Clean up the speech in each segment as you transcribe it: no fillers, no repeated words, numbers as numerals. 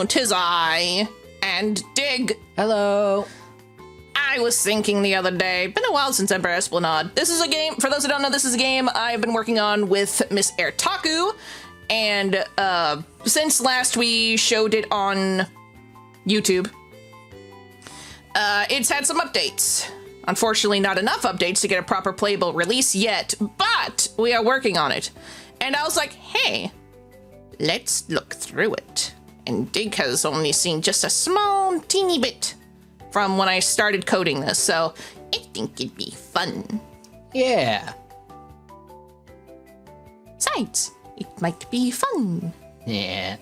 'tis I, and Dig. Hello. I was thinking the other day, been a while since Ember Esplanade. This is a game, for those who don't know, this is a game I've been working on with MsEirtaku, and since last we showed it on YouTube, it's had some updates. Unfortunately, not enough updates to get a proper playable release yet, but we are working on it. And I was like, hey, let's look through it. And Dig has only seen just a small, teeny bit from when I started coding this, so I think it'd be fun. Yeah. Besides, it might be fun. Yeah.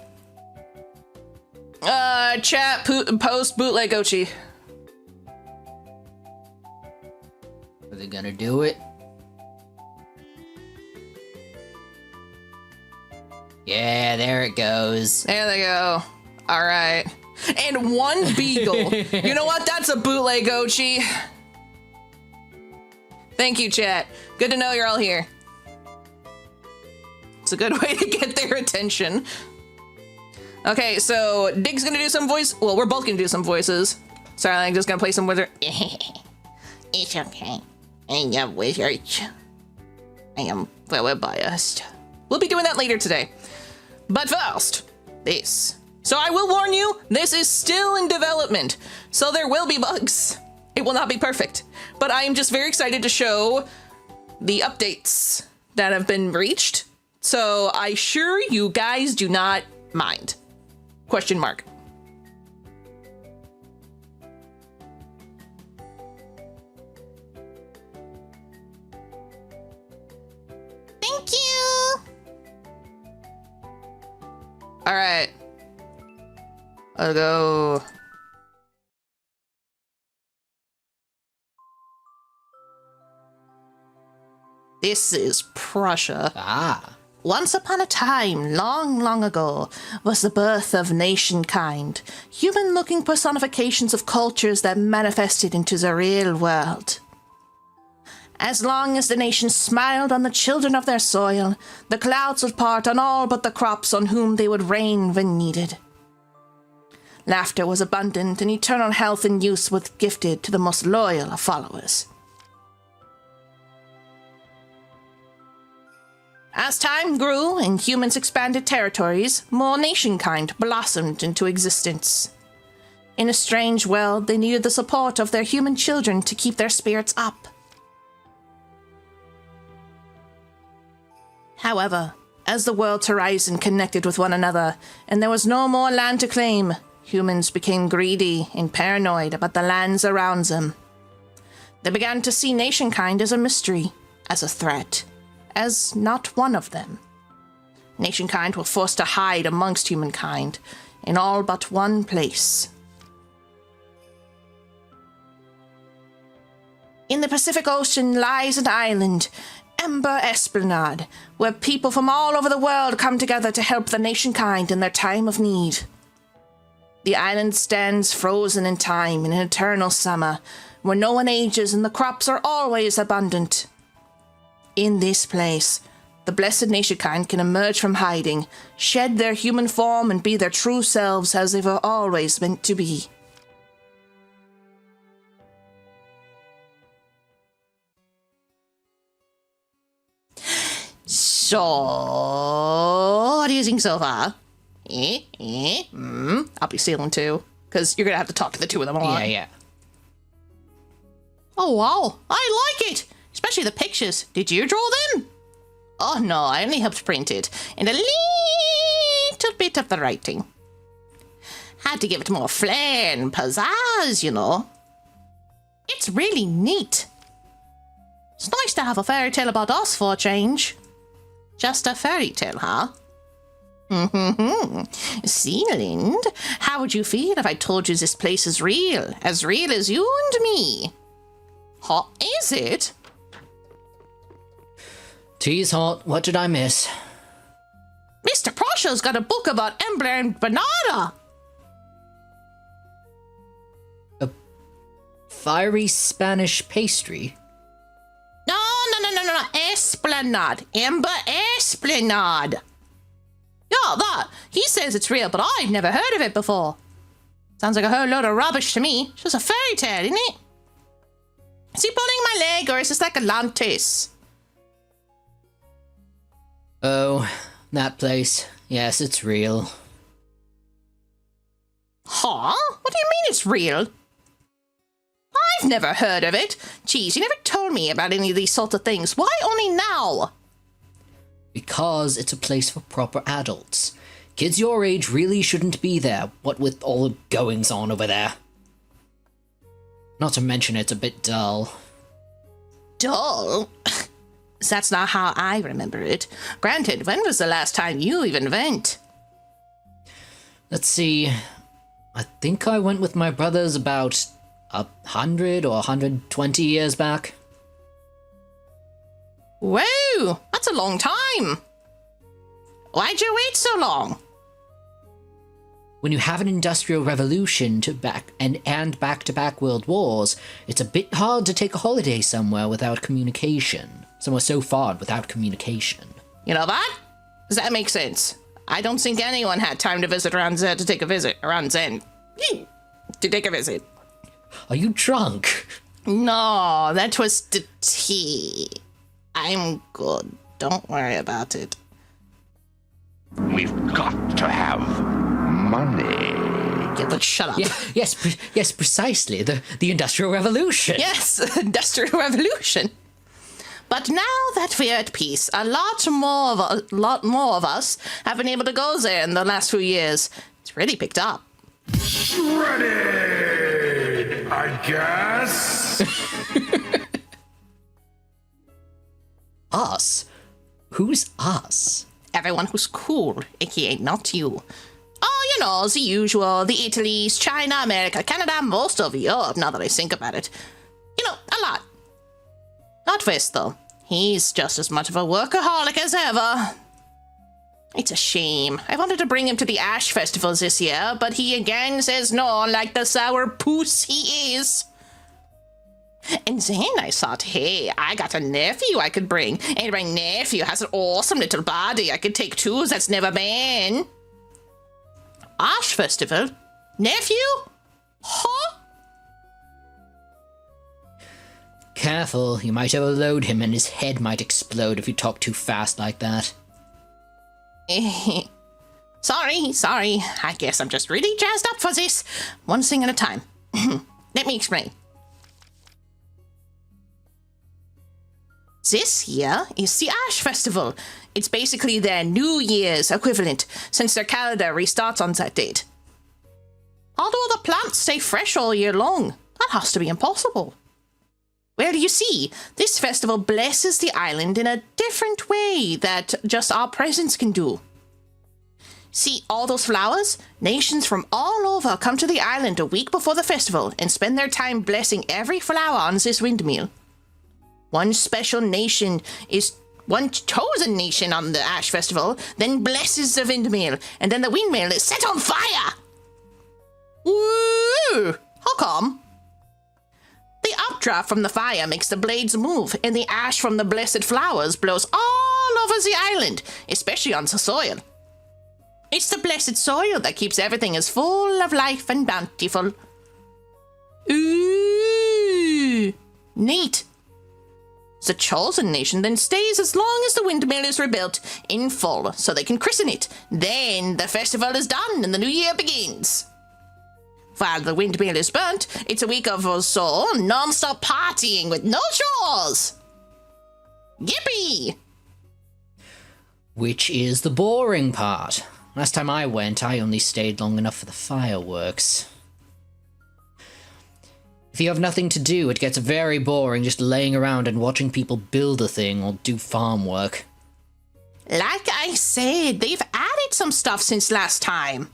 Chat, post, bootleg Ochi. Are they gonna do it? Yeah, there it goes. There they go. All right. And one beagle. You know what? That's a bootleg Ochi. Thank you, chat. Good to know you're all here. It's a good way to get their attention. Okay, so Dig's gonna do some voice. Well, we're both gonna do some voices. Sorry, I'm just gonna play some wizard. It's okay. I am wizard. I am very biased. We'll be doing that later today. But first, this. So I will warn you, this is still in development, so there will be bugs. It will not be perfect, but I am just very excited to show the updates that have been reached. So I sure you guys do not mind. Question mark. Thank you. All right. I'll go. This is Prussia. Ah. Once upon a time, long, long ago, was the birth of nationkind, human-looking personifications of cultures that manifested into the real world. As long as the nation smiled on the children of their soil, the clouds would part on all but the crops on whom they would rain when needed. Laughter was abundant, and eternal health and youth was gifted to the most loyal of followers. As time grew and humans expanded territories, more nationkind blossomed into existence. In a strange world, they needed the support of their human children to keep their spirits up. However, as the world's horizon connected with one another, and there was no more land to claim, humans became greedy and paranoid about the lands around them. They began to see nationkind as a mystery, as a threat, as not one of them. Nationkind were forced to hide amongst humankind in all but one place. In the Pacific Ocean lies an island, Ember Esplanade, where people from all over the world come together to help the nationkind in their time of need. The island stands frozen in time in an eternal summer, where no one ages and the crops are always abundant. In this place, the blessed nationkind can emerge from hiding, shed their human form, and be their true selves as they were always meant to be. So, what do you think so far? I'll be stealing too, because you're going to have to talk to the two of them a lot. Yeah. Oh, wow. I like it. Especially the pictures. Did you draw them? Oh, no. I only helped print it. And a little bit of the writing. Had to give it more flair and pizzazz, you know. It's really neat. It's nice to have a fairy tale about us for a change. Just a fairy tale, huh? See, Lind, how would you feel if I told you this place is real as you and me? Hot, is it? Tea's hot. What did I miss? Mr. Prosho's got a book about Ember and Banana. A fiery Spanish pastry? No. Esplanade. Ember Esplanade. Yeah, what? He says it's real, but I've never heard of it before. Sounds like a whole load of rubbish to me. It's just a fairy tale, isn't it? Is he pulling my leg, or is this like Atlantis? Oh, that place. Yes, it's real. Huh? What do you mean it's real? I've never heard of it. Geez, you never told me about any of these sorts of things. Why only now? Because it's a place for proper adults. Kids your age really shouldn't be there, what with all the goings on over there. Not to mention it's a bit dull. Dull? That's not how I remember it. Granted, when was the last time you even went? Let's see. I think I went with my brothers about 100 or 120 years back. Whoa, that's a long time. Why'd you wait so long? When you have an industrial revolution and back-to-back world wars, it's a bit hard to take a holiday somewhere without communication. Somewhere so far without communication. You know that? Does that make sense? I don't think anyone had time to visit around Zen to take a visit. Around Zen. To take a visit. Are you drunk? No, that was the tea. I'm good. Don't worry about it. We've got to have money. Yeah, but shut up. Yes, precisely. The Industrial Revolution. Yes, Industrial Revolution. But now that we're at peace, a lot more of us have been able to go there in the last few years. It's really picked up. Ready, I guess. Us? Who's us? Everyone who's cool, aka not you. Oh, you know, the usual, the Italies, China, America, Canada, most of Europe, now that I think about it. You know, a lot. Not West, though. He's just as much of a workaholic as ever. It's a shame. I wanted to bring him to the Ash Festivals this year, but he again says no, like the sour puss he is. And then I thought, hey, I got a nephew I could bring, and my nephew has an awesome little body I could take too that's never been. Ash Festival? Nephew? Huh? Careful, you might overload him and his head might explode if you talk too fast like that. Sorry. I guess I'm just really jazzed up for this. One thing at a time. Let me explain. This here is the Ash Festival. It's basically their New Year's equivalent, since their calendar restarts on that date. Although the plants stay fresh all year long, that has to be impossible. Well, you see, this festival blesses the island in a different way that just our presence can do. See all those flowers? Nations from all over come to the island a week before the festival and spend their time blessing every flower on this windmill. One chosen nation on the Ash Festival then blesses the windmill, and then the windmill is set on fire! Woo! How come? The updraft from the fire makes the blades move, and the ash from the blessed flowers blows all over the island, especially on the soil. It's the blessed soil that keeps everything as full of life and bountiful. Ooh, neat. The chosen nation then stays as long as the windmill is rebuilt in full, so they can christen it. Then the festival is done and the new year begins. While the windmill is burnt, it's a week of or so non-stop partying with no chores. Yippee! Which is the boring part. Last time I went, I only stayed long enough for the fireworks. If you have nothing to do, it gets very boring just laying around and watching people build a thing or do farm work. Like I said, they've added some stuff since last time.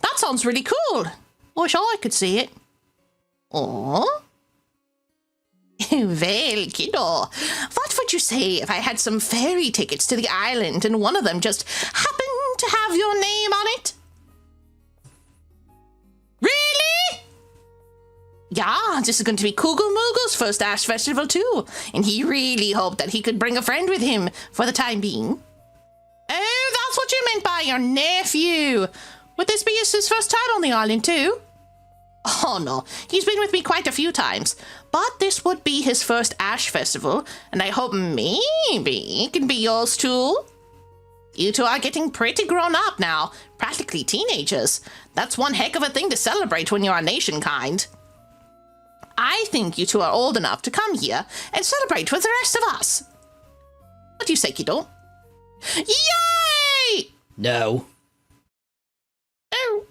That sounds really cool. Wish I could see it. Oh? Well, kiddo, what would you say if I had some ferry tickets to the island and one of them just happened to have your name on it? Really? Yeah, this is going to be Kugel Mugel's first Ash Festival too, and he really hoped that he could bring a friend with him for the time being. Oh, that's what you meant sent by your nephew. Would this be his first time on the island too? Oh no, he's been with me quite a few times. But this would be his first Ash Festival, and I hope maybe it can be yours too. You two are getting pretty grown up now, practically teenagers. That's one heck of a thing to celebrate when you're a nation kind. I think you two are old enough to come here and celebrate with the rest of us. What do you say, kiddo? Yay! No. Oh.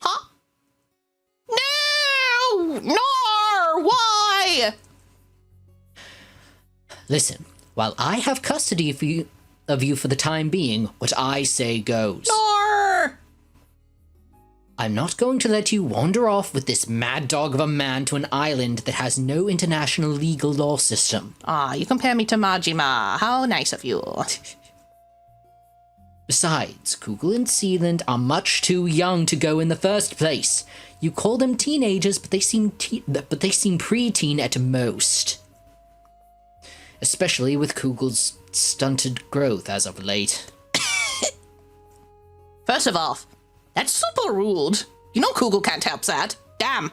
Huh? No! Nor! Why? Listen, while I have custody of you for the time being, what I say goes. Nor! I'm not going to let you wander off with this mad dog of a man to an island that has no international legal law system. Ah, you compare me to Majima. How nice of you. Besides, Kugel and Sealand are much too young to go in the first place. You call them teenagers, but they seem preteen at most. Especially with Kugel's stunted growth as of late. First of all, that's super rude. You know Kugel can't help that. Damn.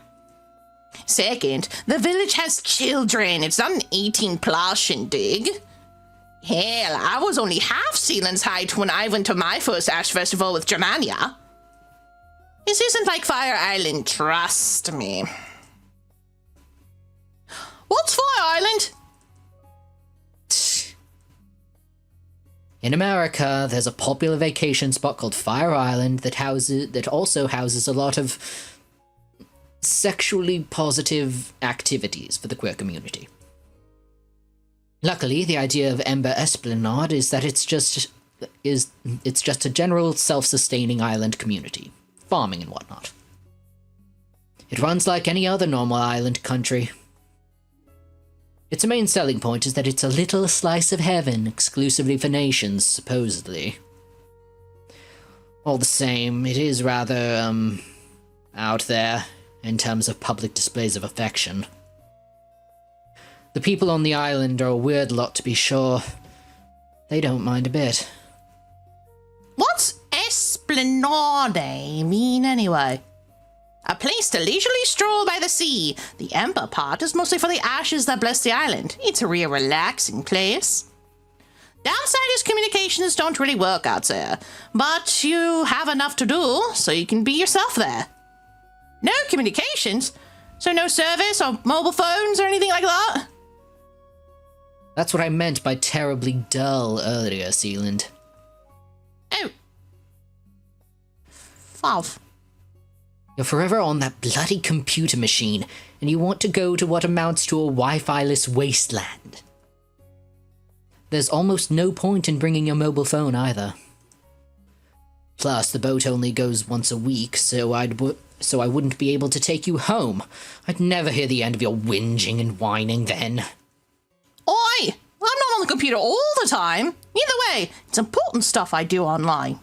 Second, the village has children. It's not an 18+ shindig. Hell, I was only half Sealand's height when I went to my first Ash Festival with Germania. This isn't like Fire Island, trust me. What's Fire Island? In America, there's a popular vacation spot called Fire Island that also houses a lot of sexually positive activities for the queer community. Luckily, the idea of Ember Esplanade is that it's just a general self-sustaining island community, farming and whatnot. It runs like any other normal island country. Its main selling point is that it's a little slice of heaven exclusively for nations, supposedly. All the same, it is rather, out there in terms of public displays of affection. The people on the island are a weird lot, to be sure. They don't mind a bit. What's Esplanade mean anyway? A place to leisurely stroll by the sea. The Ember part is mostly for the ashes that bless the island. It's a real relaxing place. Downside is communications don't really work out there, but you have enough to do, so you can be yourself there. No communications? So no service or mobile phones or anything like that? That's what I meant by terribly dull earlier, Sealand. Oh. Fav. You're forever on that bloody computer machine, and you want to go to what amounts to a Wi-Fi-less wasteland. There's almost no point in bringing your mobile phone either. Plus, the boat only goes once a week, so I wouldn't be able to take you home. I'd never hear the end of your whinging and whining then. Oi! I'm not on the computer all the time. Either way, it's important stuff I do online.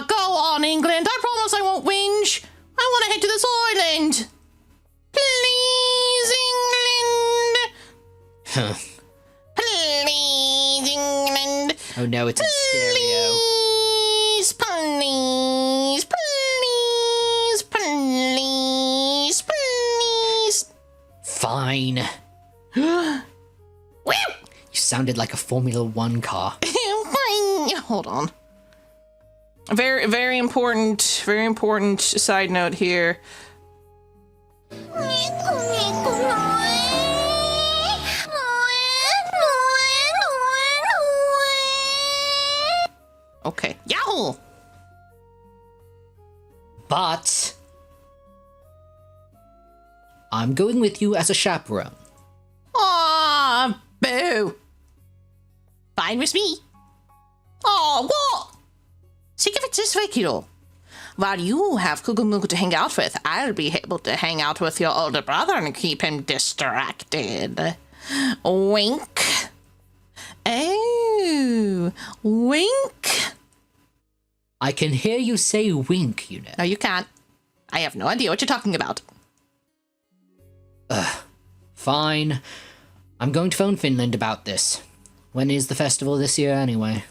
Go on, England. I promise I won't whinge. I want to head to this island. Please, England. Huh. Please, England. Oh no, it's in stereo. Please, please, please, please, please. Fine. Woo! You sounded like a Formula 1 car. Hold on. Very, very important side note here. Okay. Yahoo! But I'm going with you as a chaperone. Aw, boo. Fine with me. Oh, what? Think of it this way, kiddo. While you have Kugelmugel to hang out with, I'll be able to hang out with your older brother and keep him distracted. Wink. Oh, wink. I can hear you say wink, you know. No, you can't. I have no idea what you're talking about. Fine. I'm going to phone Finland about this. When is the festival this year, anyway?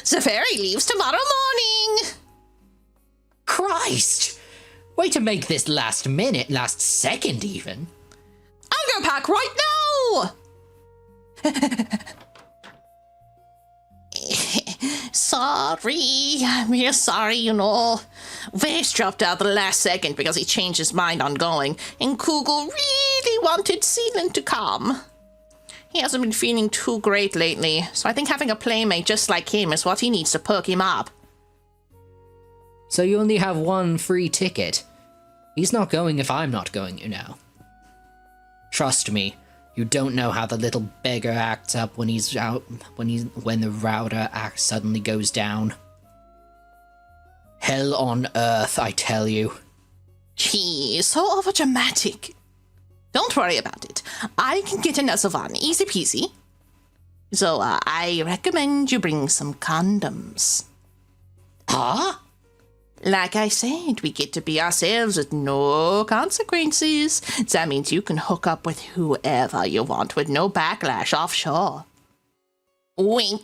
The ferry leaves tomorrow morning. Christ! Way to make this last minute, last second even. I'll go pack right now. Sorry, I'm real sorry, you know. Vase dropped out the last second because he changed his mind on going, and Kugel really wanted Seelan to come. He hasn't been feeling too great lately, so I think having a playmate just like him is what he needs to perk him up. So you only have one free ticket. He's not going if I'm not going, you know. Trust me, you don't know how the little beggar acts up when he's out, when the router act suddenly goes down. Hell on earth, I tell you. Gee, so overdramatic. Don't worry about it. I can get another one, easy peasy. So, I recommend you bring some condoms. Huh? Like I said, we get to be ourselves with no consequences. That means you can hook up with whoever you want with no backlash offshore. Wink.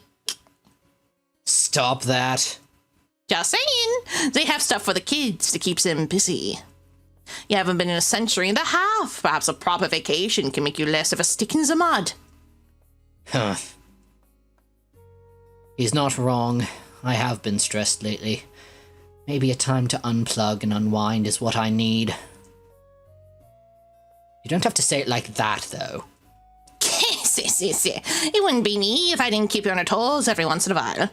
Stop that. Just saying. They have stuff for the kids to keep them busy. You haven't been in a century and a half. Perhaps a proper vacation can make you less of a stick in the mud. Huh. He's not wrong. I have been stressed lately. Maybe a time to unplug and unwind is what I need. You don't have to say it like that, though. It wouldn't be me if I didn't keep you on your toes every once in a while.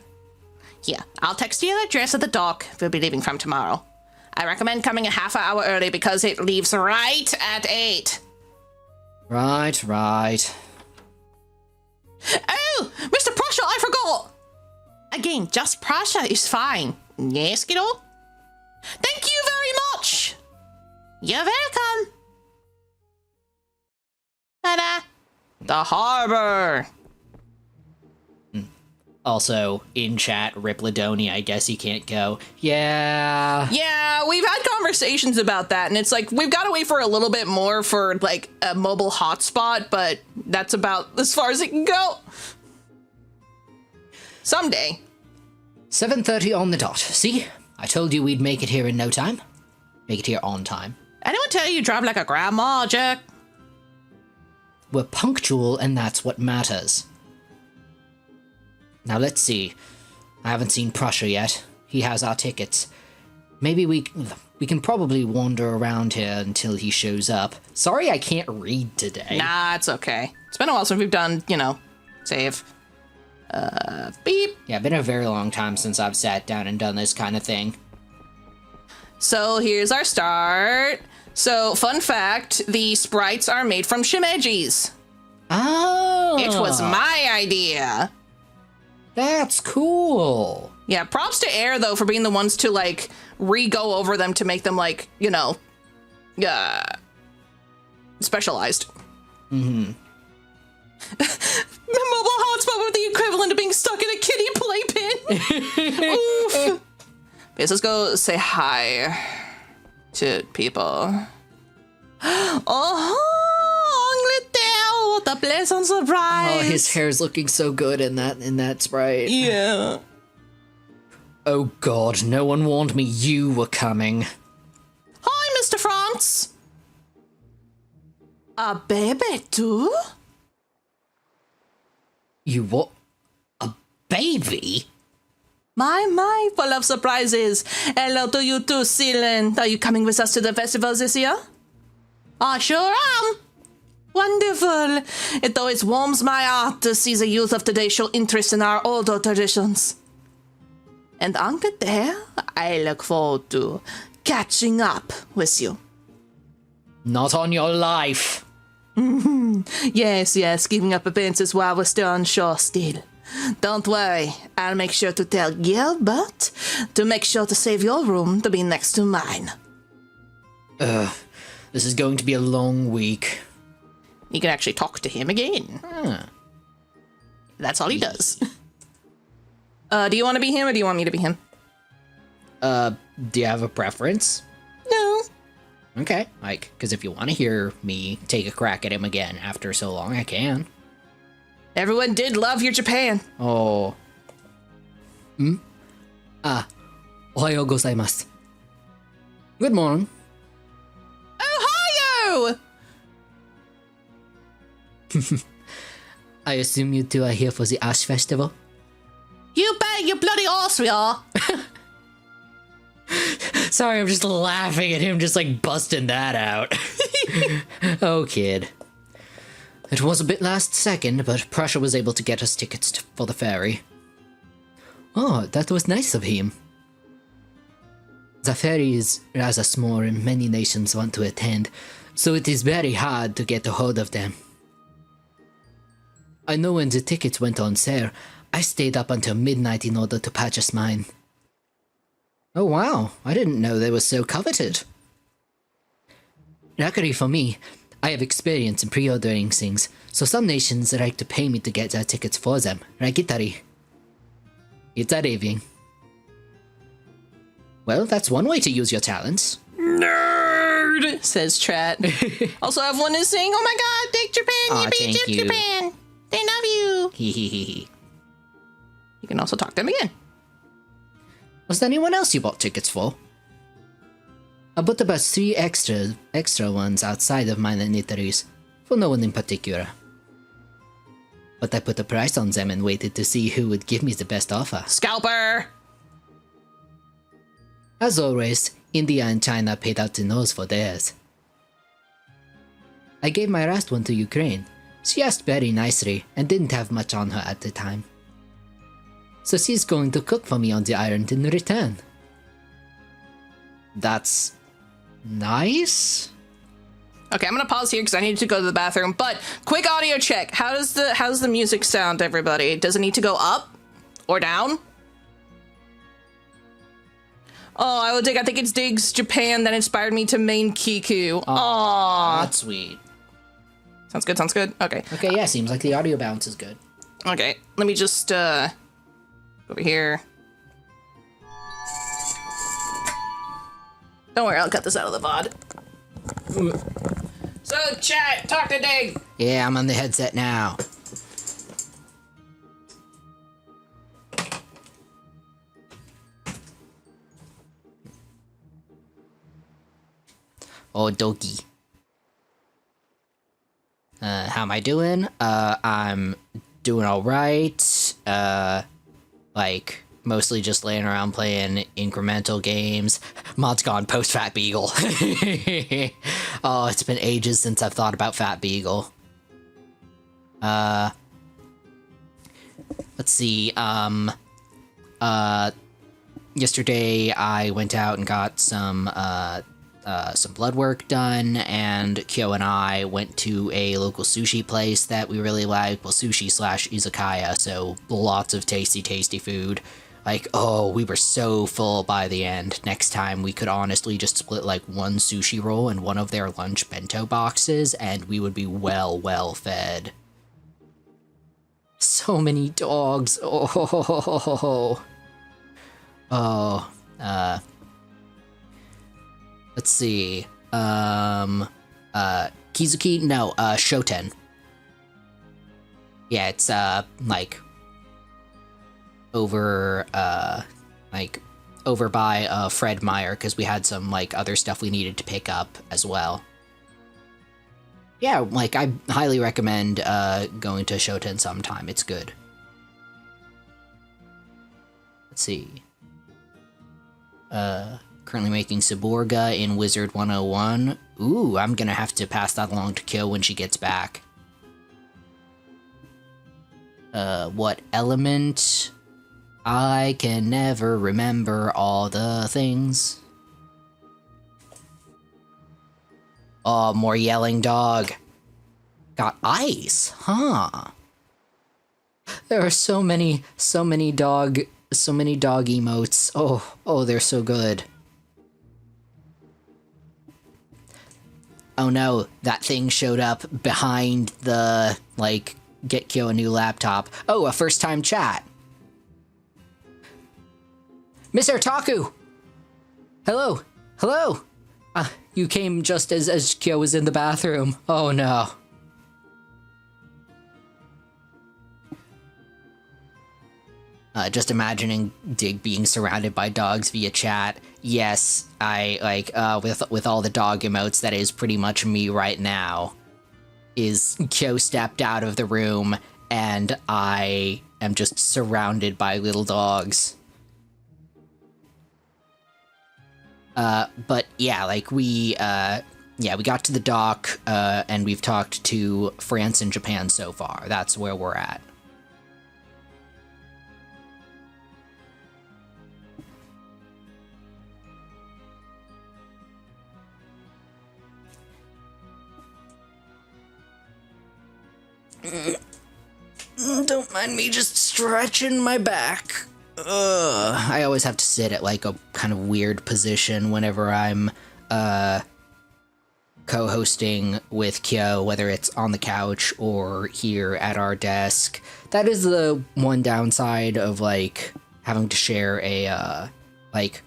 Here, I'll text you the address at the dock. We'll be leaving from tomorrow. I recommend coming a half hour early because it leaves right at 8. Right. Oh, Mr. Prussia, I forgot. Again, just Prussia is fine. Yes, kiddo? Thank you very much. You're welcome. Ta-da. The harbor. Also, in chat, Ripladoni, I guess he can't go. Yeah. Yeah, we've had conversations about that, and it's like, we've got to wait for a little bit more for, like, a mobile hotspot, but that's about as far as it can go. Someday. 7:30 on the dot. See? I told you we'd make it here in no time. Make it here on time. Anyone tell you drive like a grandma, Jack? We're punctual, and that's what matters. Now let's see. I haven't seen Prussia yet. He has our tickets. Maybe we can probably wander around here until he shows up. Sorry I can't read today. Nah, it's okay. It's been a while since we've done, save. Beep. Yeah, been a very long time since I've sat down and done this kind of thing. So here's our start. So, fun fact, the sprites are made from shimejis. Oh! It was my idea. That's cool. Yeah, props to Air, though, for being the ones to, like, re-go over them to make them, like, specialized. Mm-hmm. Mobile hotspot with the equivalent of being stuck in a kiddie playpen. Oof. Yes, let's go say hi to people. Oh, what a pleasant surprise. Oh, his hair's looking so good in that sprite. Yeah. Oh god, no one warned me you were coming. Hi, Mr. France. A baby too? You what? A baby? My, full of surprises. Hello to you too, Sealand. Are you coming with us to the festival this year? I sure am. Wonderful. It always warms my heart to see the youth of today show interest in our older traditions. And Uncle there, I look forward to catching up with you. Not on your life. Yes, keeping up appearances while we're still on shore still. Don't worry, I'll make sure to tell Gilbert to make sure to save your room to be next to mine. This is going to be a long week. You can actually talk to him again. That's all he does. Do you want to be him or do you want me to be him? Do you have a preference? No. Okay, because if you want to hear me take a crack at him again after so long, I can. Everyone did love your Japan. Oh. Ohayo gozaimasu. Good morning. Ohio! I assume you two are here for the Ash Festival? You bet your bloody arse we are. Sorry, I'm just laughing at him just like busting that out. Oh, kid. It was a bit last second, but Prussia was able to get us tickets for the ferry. Oh, that was nice of him. The ferry is rather small and many nations want to attend, so it is very hard to get a hold of them. I know when the tickets went on sale, I stayed up until midnight in order to purchase mine. Oh wow, I didn't know they were so coveted. Luckily for me, I have experience in pre-ordering things, so some nations like to pay me to get their tickets for them, like Italy. It's a raving. Well, that's one way to use your talents. Nerd, says Chat. Also, everyone is saying, oh my god, thank Japan, Aw, you beat thank you. Japan. They love you. Hehehe. You can also talk to them again. Was there anyone else you bought tickets for? I bought about 3 extra ones outside of mine and Italy's, for no one in particular. But I put a price on them and waited to see who would give me the best offer. Scalper. As always, India and China paid out the nose for theirs. I gave my last one to Ukraine. She asked very nicely and didn't have much on her at the time. So she's going to cook for me on the island in return. That's nice? Okay, I'm gonna pause here because I need to go to the bathroom. But quick audio check. How does the music sound, everybody? Does it need to go up or down? Oh, I think it's Diggs Japan that inspired me to main Kiku. Aww. That's sweet. Sounds good, sounds good. Okay. Okay, yeah, seems like the audio balance is good. Okay, let me just, over here. Don't worry, I'll cut this out of the VOD. So, chat, talk to Dig. Yeah, I'm on the headset now. Oh, Doki. How am I doing? I'm doing alright. Like, mostly just laying around playing incremental games. Mod's gone post Fat Beagle. Oh, it's been ages since I've thought about Fat Beagle. Let's see, yesterday I went out and got some blood work done, and Kyo and I went to a local sushi place that we really like. Well, sushi / izakaya, so lots of tasty food. Like, oh, we were so full by the end. Next time we could honestly just split like one sushi roll and one of their lunch bento boxes, and we would be well fed. So many dogs. Let's see. Kizuki? No, Shoten. Yeah, it's, like, over by, Fred Meyer, because we had some, like, other stuff we needed to pick up as well. Yeah, like, I highly recommend, going to Shoten sometime. It's good. Let's see. Currently making Saborga in Wizard 101. Ooh, I'm gonna have to pass that along to Kyo when she gets back. What element? I can never remember all the things. Oh, more yelling dog. Got ice, huh? There are so many dog emotes. Oh, they're so good. Oh no, that thing showed up behind the, like, get Kyo a new laptop. Oh, a first-time chat. MsEirtaku! Hello! You came just as Kyo was in the bathroom. Oh no. Just imagining Dig being surrounded by dogs via chat. Yes, I with all the dog emotes, that is pretty much me right now. Is Kyo stepped out of the room and I am just surrounded by little dogs. But yeah, like we got to the dock, and we've talked to France and Japan so far. That's where we're at. Don't mind me just stretching my back. I always have to sit at like a kind of weird position whenever I'm co-hosting with Kyo, whether it's on the couch or here at our desk. That is the one downside of like having to share a like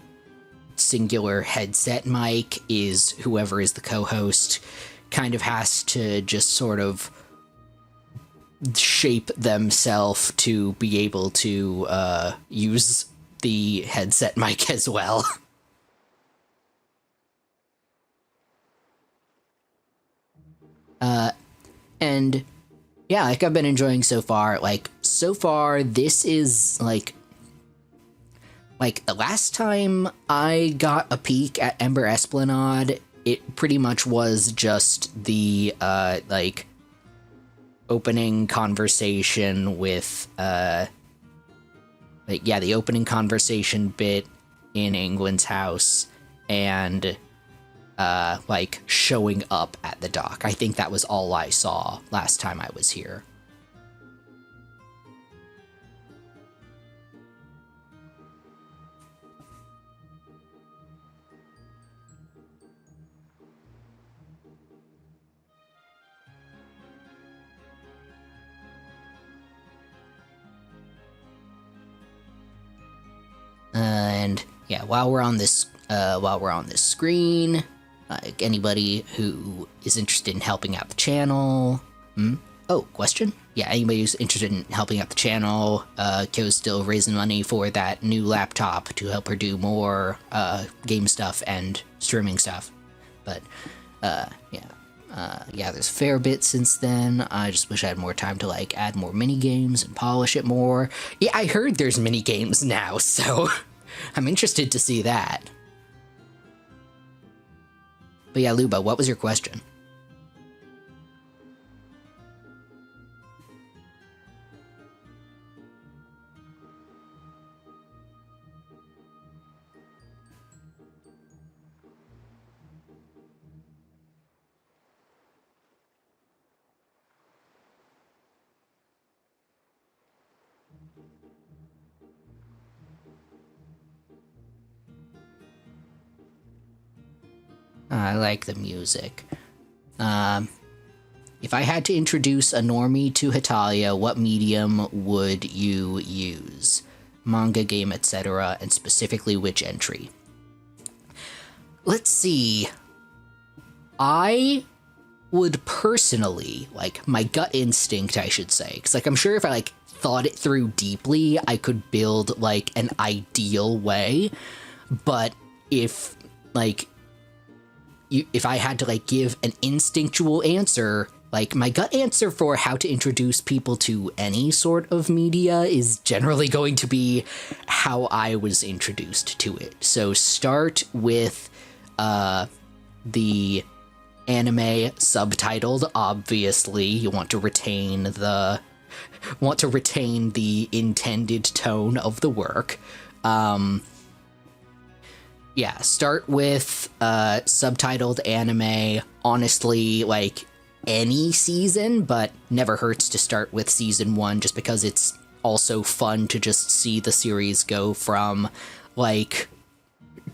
singular headset mic, is whoever is the co-host kind of has to just sort of shape themselves to be able to use the headset mic as well. And yeah, like I've been enjoying so far. Like so far, this is like last time I got a peek at Ember Esplanade, it pretty much was just the like opening conversation with the opening conversation bit in England's house and like showing up at the dock. I think that was all I saw last time I was here. And yeah, while we're on this screen, like anybody who is interested in helping out the channel. Oh, question? Yeah, anybody who's interested in helping out the channel, Kyo's still raising money for that new laptop to help her do more game stuff and streaming stuff. But yeah, there's a fair bit since then. I just wish I had more time to like add more mini games and polish it more. Yeah, I heard there's mini games now, so I'm interested to see that. But yeah, Luba, what was your question? I like the music. If I had to introduce a normie to Hetalia, what medium would you use? Manga, game, etc., and specifically which entry? Let's see. I would personally, like, my gut instinct, I should say, because, like, I'm sure if I, like, thought it through deeply, I could build, like, an ideal way, but if, like, if I had to, like, give an instinctual answer, like, my gut answer for how to introduce people to any sort of media is generally going to be how I was introduced to it. So start with the anime subtitled, obviously. You want to retain the intended tone of the work. Yeah, start with subtitled anime. Honestly, like, any season, but never hurts to start with season 1 just because it's also fun to just see the series go from, like,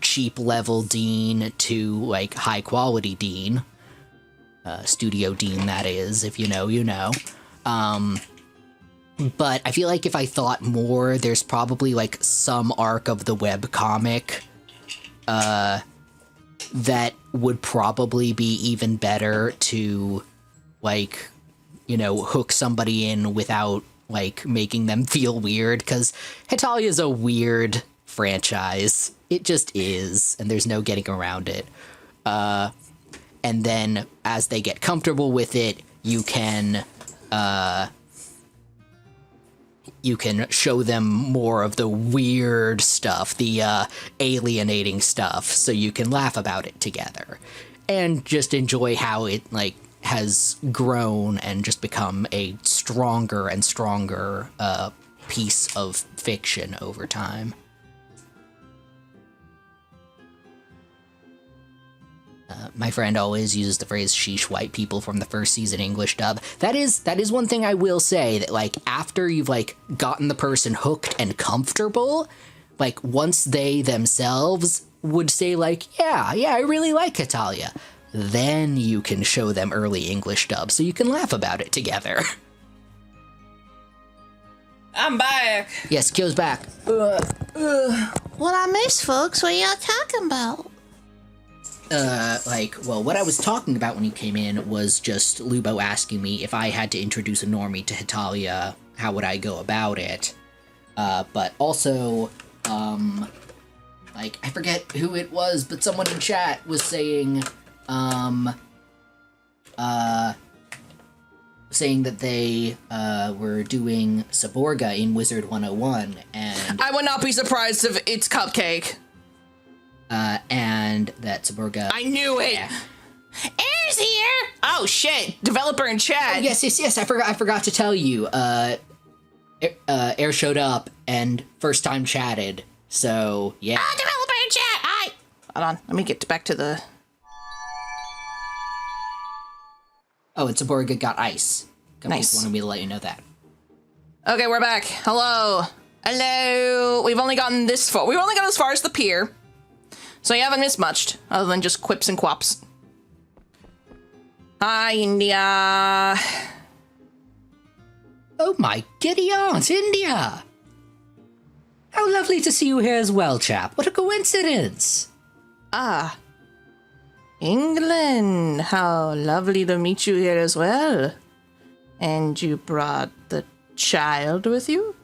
cheap level Dean to, like, high quality Dean. Studio Dean, that is, if you know, you know. But I feel like if I thought more, there's probably, like, some arc of the webcomic that would probably be even better to, like, you know, hook somebody in without like, making them feel weird, because Hetalia is a weird franchise. It just is, and there's no getting around it. And then, as they get comfortable with it, you can show them more of the weird stuff, the alienating stuff, so you can laugh about it together. And just enjoy how it, like, has grown and just become a stronger and stronger piece of fiction over time. My friend always uses the phrase "sheesh white people" from the first season English dub. That is one thing I will say, that, like, after you've, like, gotten the person hooked and comfortable, like, once they themselves would say, like, yeah, I really like Hetalia, then you can show them early English dub so you can laugh about it together. I'm back. Yes, Kyo's back. What I miss, folks? What y'all talking about? What I was talking about when he came in was just Lubo asking me if I had to introduce a normie to Hetalia, how would I go about it? But also, I forget who it was, but someone in chat was saying, saying that they, were doing Saborga in Wizard 101, and... I would not be surprised if it's Cupcake. And that Saborga... I knew it! Yeah. Air's here! Oh, shit. Developer in chat. Oh, yes, I forgot to tell you, Air showed up and first time chatted, so, yeah. Developer in chat! Hi! Hold on, let me get back to the... Oh, and Saborga got ice. Nice. Wanted me to let you know that. Okay, we're back. Hello. Hello. We've only gotten this far. We've only got as far as the pier. So you haven't missed much, other than just quips and quaps. Hi, India. Oh my giddy aunt, India! How lovely to see you here as well, chap. What a coincidence! Ah. England. How lovely to meet you here as well. And you brought the child with you?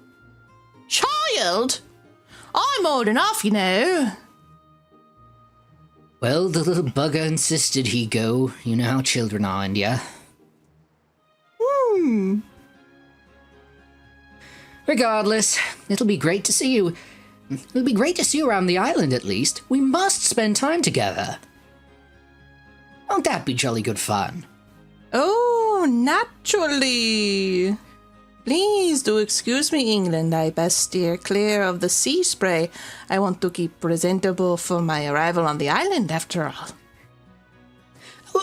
Child? I'm old enough, you know. Well, the little bugger insisted he go. You know how children are, India. Regardless, it'll be great to see you. It'll be great to see you around the island, at least. We must spend time together. Won't that be jolly good fun? Oh, naturally. Please do excuse me, England. I best steer clear of the sea spray. I want to keep presentable for my arrival on the island, after all.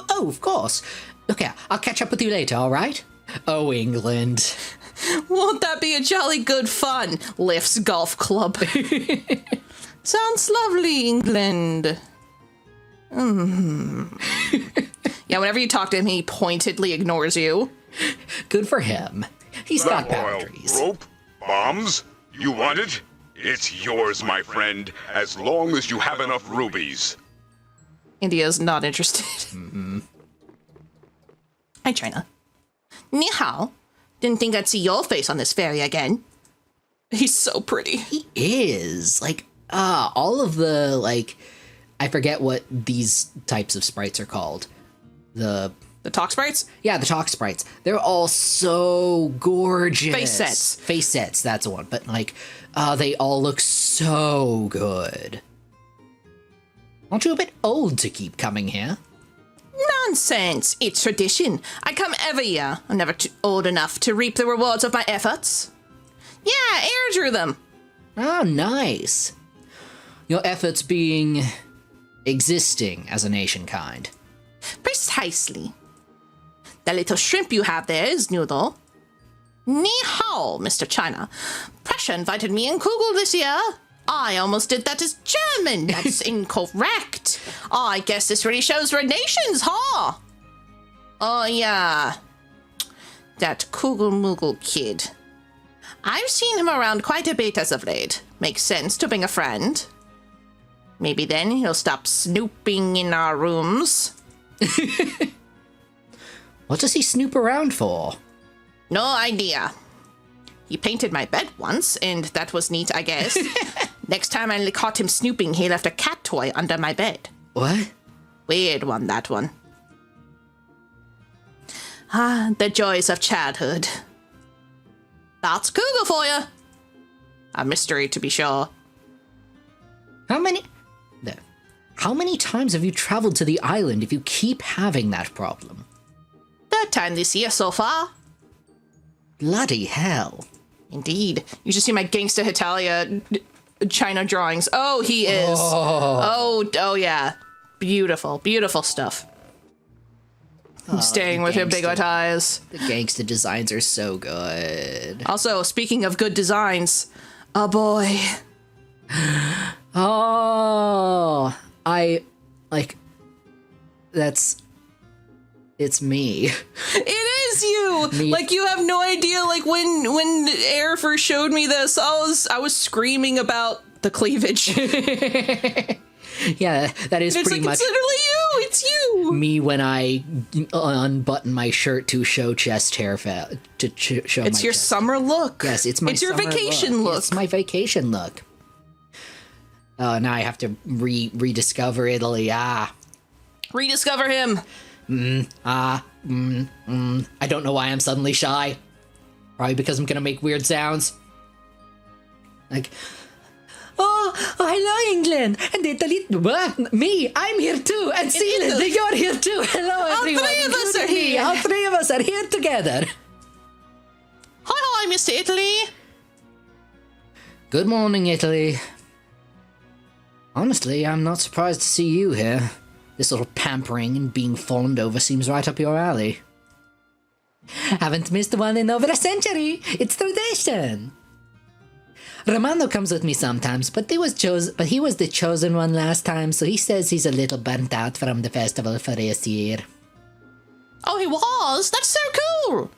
Oh, of course. Okay, I'll catch up with you later, all right? Oh, England. Won't that be a jolly good fun? Lifts golf club. Sounds lovely, England. Yeah, whenever you talk to him, he pointedly ignores you. Good for him. He's got boundaries. Rope? Bombs? You want it? It's yours, my friend, as long as you have enough rubies. India's not interested. Hi, China. Ni hao. Didn't think I'd see your face on this ferry again. He's so pretty. He is. All of the, I forget what these types of sprites are called. The talk sprites? Yeah, the talk sprites. They're all so gorgeous. Face sets. Face sets, that's the one. But, they all look so good. Aren't you a bit old to keep coming here? Nonsense. It's tradition. I come every year. I'm never too old enough to reap the rewards of my efforts. Yeah, Air drew them. Oh, nice. Your efforts being... existing as a nation kind. Precisely. The little shrimp you have there is new, though. Ni hao, Mr. China. Prussia invited me in Kugel this year. I almost did that as German. That's incorrect. I guess this really shows we're nations, huh? Oh, yeah. That Kugel Moogle kid. I've seen him around quite a bit as of late. Makes sense to bring a friend. Maybe then he'll stop snooping in our rooms. What does he snoop around for? No idea. He painted my bed once, and that was neat, I guess. Next time I caught him snooping, he left a cat toy under my bed. What? Weird one, that one. Ah, the joys of childhood. That's Google for you. A mystery, to be sure. How many times have you traveled to the island if you keep having that problem? Third time this year so far. Bloody hell. Indeed. You should see my gangsta hetalia China drawings. Oh, he is. Oh, yeah. Beautiful, beautiful stuff. I'm staying with your big old eyes. The gangsta designs are so good. Also, speaking of good designs, oh boy. Oh, it's me. It is you. Like, you have no idea. Like, when Air first showed me this, I was screaming about the cleavage. Yeah, that is pretty much. It's literally you. It's you. Me when I unbutton my shirt to show chest hair show It's my your chest. summer look. Yes, it's my. It's your summer vacation look. It's my vacation look. Oh, now I have to rediscover Italy. Rediscover him. I don't know why I'm suddenly shy. Probably because I'm gonna make weird sounds. Like, oh, hello, England and Italy. Me, I'm here too, and Zealand, you're here too. Hello, everyone. All three of us are including me. here. All three of us are here together. Hi, Mr. Italy. Good morning, Italy. Honestly, I'm not surprised to see you here. This little pampering and being fawned over seems right up your alley. Haven't missed one in over a century. It's tradition. Romano comes with me sometimes, but he was the chosen one last time, so he says he's a little burnt out from the festival for this year. Oh, he was? That's so cool.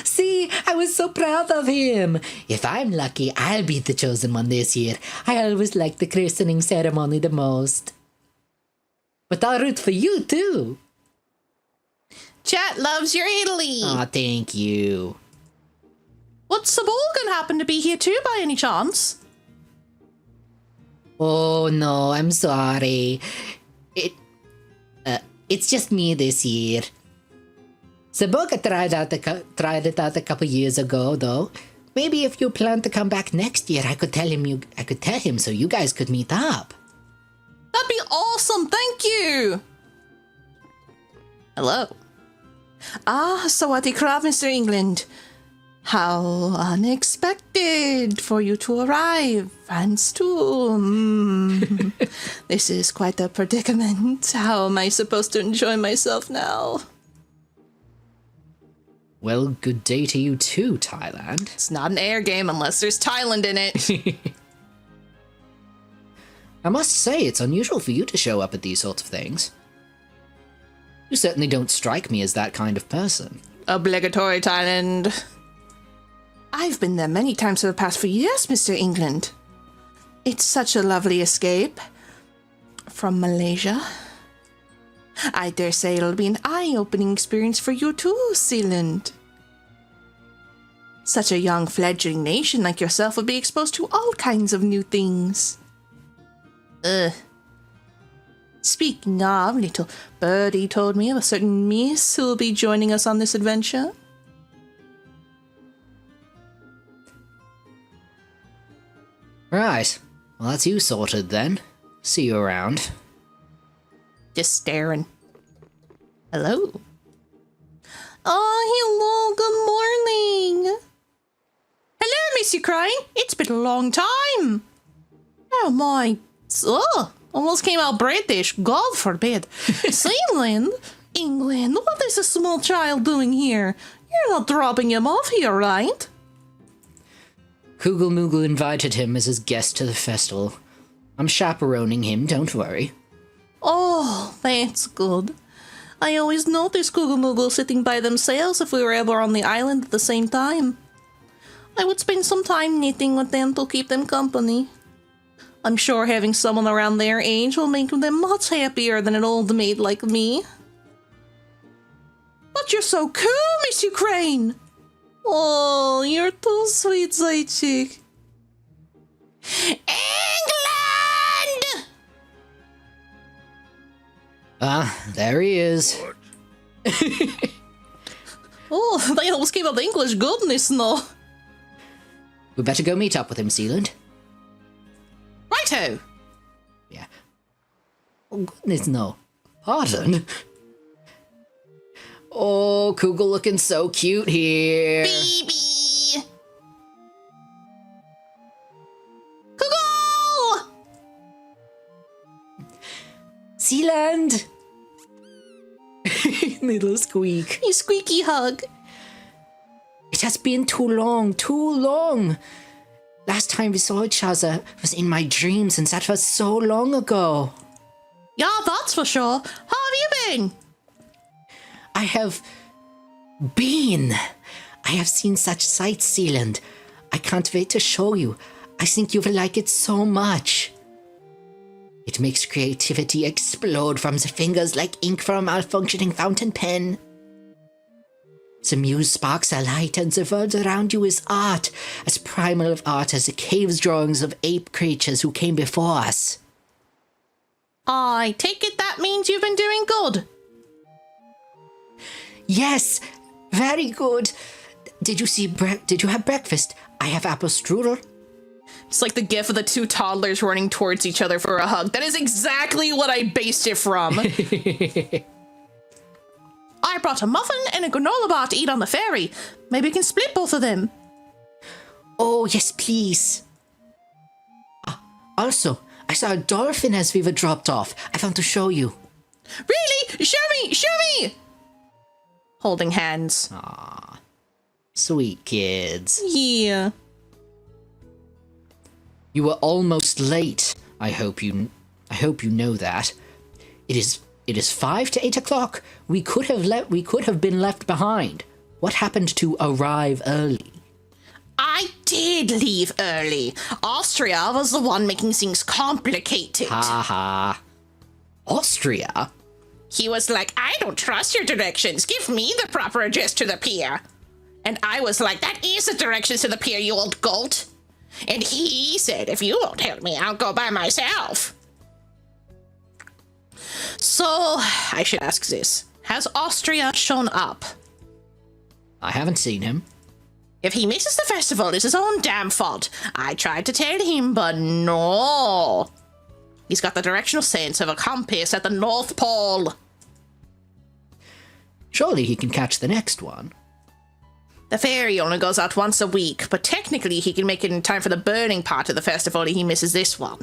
See, I was so proud of him. If I'm lucky, I'll be the chosen one this year. I always like the christening ceremony the most. But I'll root for you, too. Chat loves your Italy. Aw, thank you. What's Sabolgan happen to be here too, by any chance? Oh, no, I'm sorry. It's just me this year. Saboga tried it out a couple years ago, though. Maybe if you plan to come back next year, I could tell him so you guys could meet up. That'd be awesome, thank you! Hello. Sawati Krav, Mr. England. How unexpected for you to arrive, and too. This is quite a predicament. How am I supposed to enjoy myself now? Well, good day to you too, Thailand. It's not an air game unless there's Thailand in it. I must say, it's unusual for you to show up at these sorts of things. You certainly don't strike me as that kind of person. Obligatory Thailand. I've been there many times for the past few years, Mr. England. It's such a lovely escape from Malaysia. I dare say it'll be an eye-opening experience for you too, Zealand. Such a young fledgling nation like yourself would be exposed to all kinds of new things. Speaking of, little birdie told me of a certain miss who will be joining us on this adventure. Right. Well, that's you sorted then. See you around. Just staring. Hello. Oh, hello, good morning. Hello, Miss Ukraine. It's been a long time. Oh, my. Almost came out British. God forbid. Zealand? England? What is a small child doing here? You're not dropping him off here, right? Kugel Moogle invited him as his guest to the festival. I'm chaperoning him, don't worry. Oh, that's good. I always noticed Kugel Moogle sitting by themselves if we were ever on the island at the same time. I would spend some time knitting with them to keep them company. I'm sure having someone around their age will make them much happier than an old maid like me. But you're so cool, Miss Ukraine! Oh, you're too sweet, Zaychik. England! There he is. Oh, they almost gave up English goodness, no. We better go meet up with him, Sealand. Righto! Yeah. Oh, goodness, no. Pardon? Oh, Kugel looking so cute here. BB! Google! Sealand! Little squeak. You squeaky hug. It has been too long. Last time we saw each other was in my dreams, and that was so long ago. Yeah, that's for sure. How have you been? I have seen such sights, Sealand. I can't wait to show you. I think you will like it so much. It makes creativity explode from the fingers like ink from a malfunctioning fountain pen. The muse sparks a light, and the world around you is art, as primal of art as the cave's drawings of ape creatures who came before us. I take it that means you've been doing good. Yes, very good. Did you have breakfast? I have apple strudel. It's like the gif of the two toddlers running towards each other for a hug. That is exactly what I based it from. I brought a muffin and a granola bar to eat on the ferry. Maybe we can split both of them. Oh, yes, please. Also, I saw a dolphin as we were dropped off. I want to show you. Really? Show me! Holding hands. Sweet kids. Yeah. You were almost late. I hope you know that. It is 5 to 8 o'clock. We could have been left behind. What happened to arrive early? I did leave early. Austria was the one making things complicated. Ha. Austria? He was like, I don't trust your directions. Give me the proper address to the pier. And I was like, that is the directions to the pier, you old goat. And he said, if you won't help me, I'll go by myself. So, I should ask this. Has Austria shown up? I haven't seen him. If he misses the festival, it's his own damn fault. I tried to tell him, but no. He's got the directional sense of a compass at the North Pole. Surely he can catch the next one. The ferry only goes out once a week, but technically he can make it in time for the burning part of the festival if he misses this one.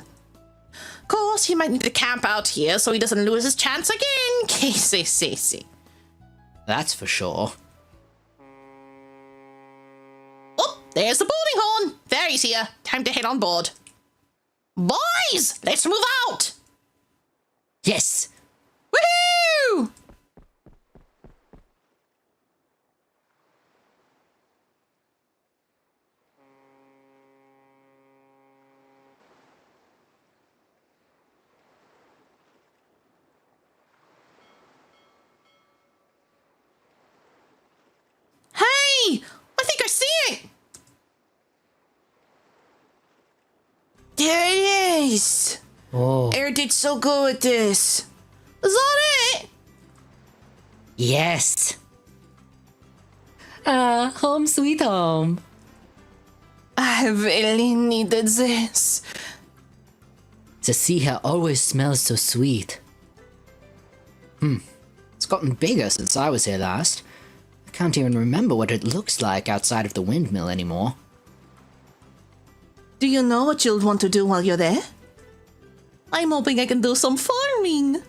Of course, he might need to camp out here so he doesn't lose his chance again. KCCC. That's for sure. Oh, there's the boarding horn. Ferry's here. Time to head on board. Boys, let's move out. Yes. Woohoo! Hey, I think I see it. There it is. Oh. Air did so good with this. Is that it? Yes. Home sweet home. I really needed this. The sea here always smells so sweet. It's gotten bigger since I was here last. I can't even remember what it looks like outside of the windmill anymore. Do you know what you'll want to do while you're there? I'm hoping I can do some farming.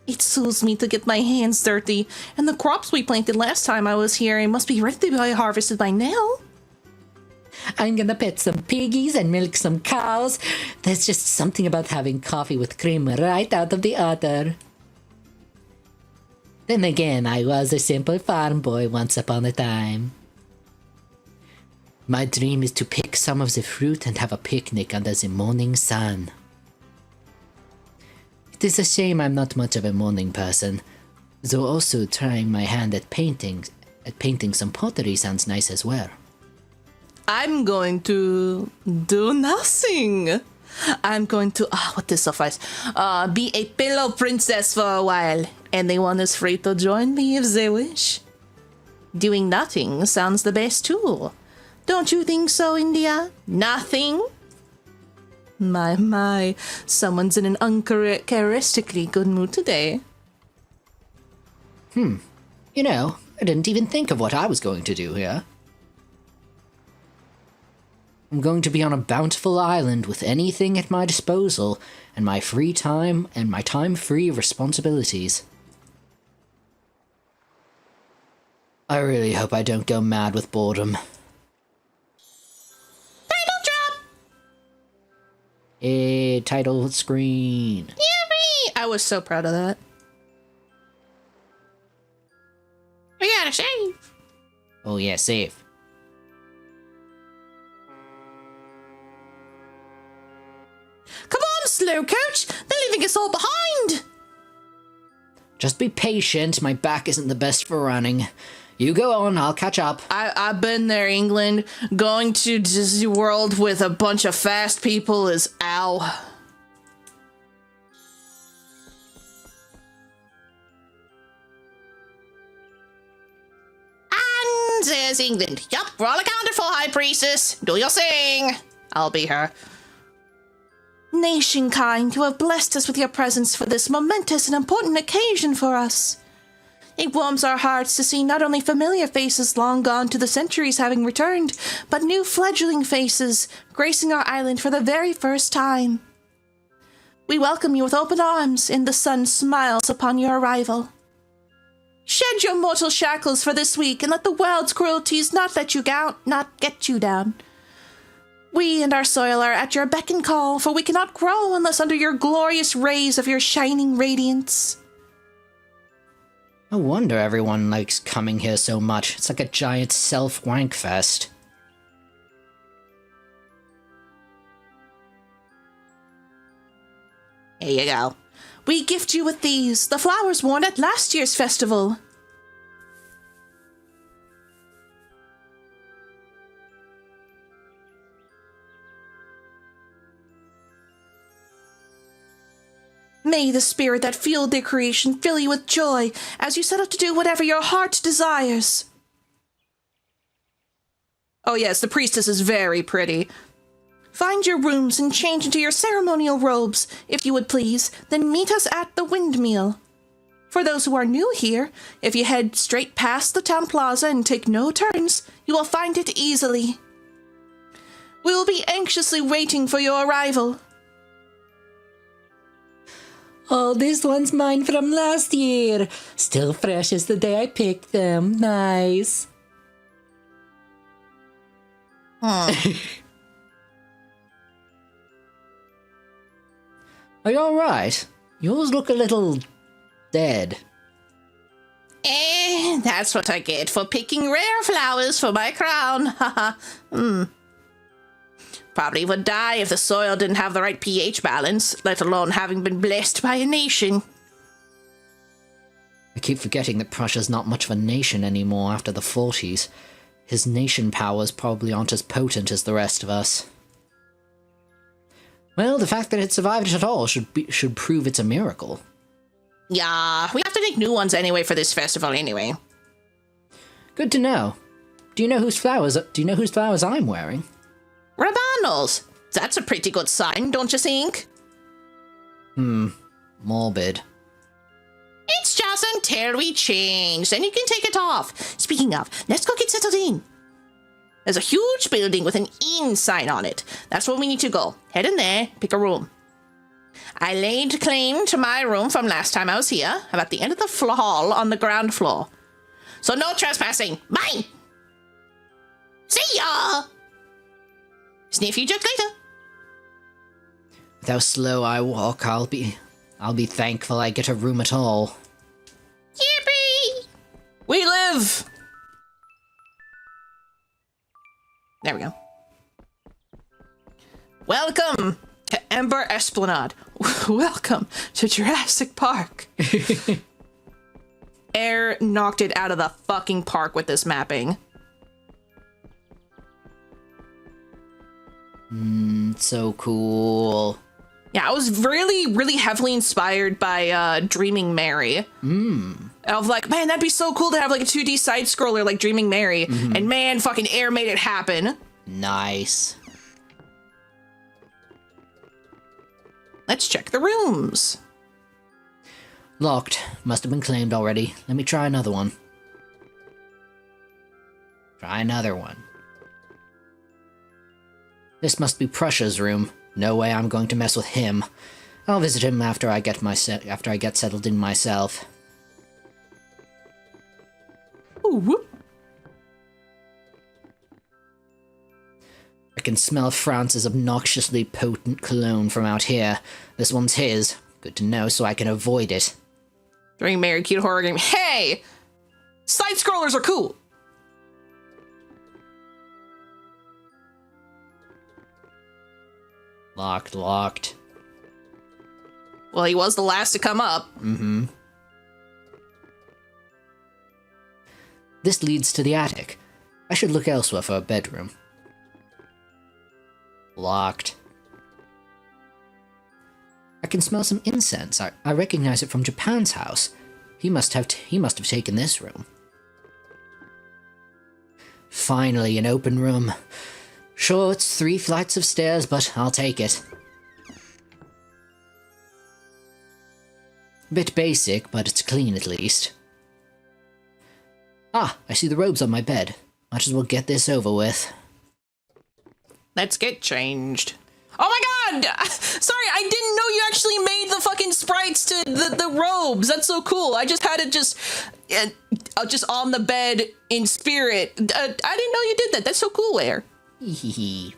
It soothes me to get my hands dirty, and the crops we planted last time I was here must be ready to be harvested by now. I'm gonna pet some piggies and milk some cows. There's just something about having coffee with cream right out of the otter. Then again, I was a simple farm boy once upon a time. My dream is to pick some of the fruit and have a picnic under the morning sun. It is a shame I'm not much of a morning person, though also trying my hand at painting painting some pottery sounds nice as well. I'm going to do nothing. I'm going to, what this suffice, be a pillow princess for a while. Anyone is free to join me if they wish. Doing nothing sounds the best too. Don't you think so, India? Nothing? My, someone's in an uncharacteristically good mood today. You know, I didn't even think of what I was going to do here. I'm going to be on a bountiful island with anything at my disposal, and my free time, and my time free of responsibilities. I really hope I don't go mad with boredom. Title drop! Title screen. Yippee! I was so proud of that. We gotta save. Oh yeah, save. Come on, slow coach. They're leaving us all behind. Just be patient, my back isn't the best for running. You go on, I'll catch up. I've been there, England. Going to Disney World with a bunch of fast people is ow. And there's England. Yup, we're all accounted for, High Priestess. Do your thing. I'll be her. Nation kind, you have blessed us with your presence for this momentous and important occasion for us. It warms our hearts to see not only familiar faces long gone to the centuries having returned, but new fledgling faces gracing our island for the very first time. We welcome you with open arms, and the sun smiles upon your arrival. Shed your mortal shackles for this week, and let the world's cruelties not get you down. We and our soil are at your beck and call, for we cannot grow unless under your glorious rays of your shining radiance. No wonder everyone likes coming here so much. It's like a giant self-wank fest. Here you go. We gift you with these, the flowers worn at last year's festival. May the spirit that fueled their creation fill you with joy as you set out to do whatever your heart desires. Oh yes, the priestess is very pretty. Find your rooms and change into your ceremonial robes, if you would please, then meet us at the windmill. For those who are new here, if you head straight past the town plaza and take no turns, you will find it easily. We will be anxiously waiting for your arrival. Oh, this one's mine from last year. Still fresh as the day I picked them. Nice. Are you alright? Yours look a little dead. That's what I get for picking rare flowers for my crown. Haha. Probably would die if the soil didn't have the right pH balance, let alone having been blessed by a nation. I keep forgetting that Prussia's not much of a nation anymore after the 40s. His nation powers probably aren't as potent as the rest of us. Well, the fact that it survived it at all should prove it's a miracle. Yeah, we have to make new ones anyway for this festival anyway. Good to know. Do you know whose flowers I'm wearing? Rabanals! That's a pretty good sign, don't you think? Morbid. It's just until we change, then you can take it off. Speaking of, let's go get settled in. There's a huge building with an inn sign on it. That's where we need to go. Head in there, pick a room. I laid claim to my room from last time I was here. I'm at the end of the hall on the ground floor. So no trespassing. Bye! See ya! Sniff you just later. With how slow I walk, I'll be thankful I get a room at all. Yippee! We live! There we go. Welcome to Ember Esplanade. Welcome to Jurassic Park. Air knocked it out of the fucking park with this mapping. So cool. Yeah, I was really, really heavily inspired by Dreaming Mary. Of like, man, that'd be so cool to have like a 2D side scroller like Dreaming Mary. And man, fucking Air made it happen. Nice. Let's check the rooms. Locked. Must have been claimed already. Let me try another one. Try another one. This must be Prussia's room. No way I'm going to mess with him. I'll visit him after I get settled in myself. Ooh, whoop. I can smell France's obnoxiously potent cologne from out here. This one's his. Good to know so I can avoid it. Dreaming Mary, cute horror game. Hey! Side scrollers are cool. Locked. Well, he was the last to come up. This leads to the attic. I should look elsewhere for a bedroom. Locked. I can smell some incense. I recognize it from Japan's house. He must have taken this room. Finally, an open room. Sure, it's 3 flights of stairs, but I'll take it. Bit basic, but it's clean at least. Ah, I see the robes on my bed. Might as well get this over with. Let's get changed. Oh my god! Sorry, I didn't know you actually made the fucking sprites to the robes. That's so cool. I just had it just on the bed in spirit. I didn't know you did that. That's so cool, Air. Hehehe.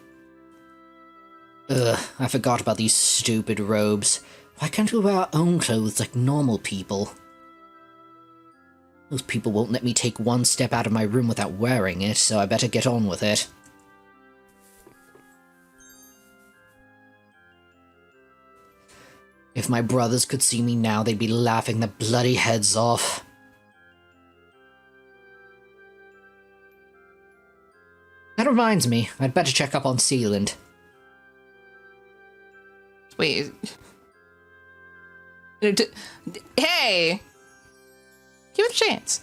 Ugh, I forgot about these stupid robes. Why can't we wear our own clothes like normal people? Those people won't let me take one step out of my room without wearing it, so I better get on with it. If my brothers could see me now, they'd be laughing their bloody heads off. That reminds me, I'd better check up on Sealand. Wait. Hey! Give it a chance.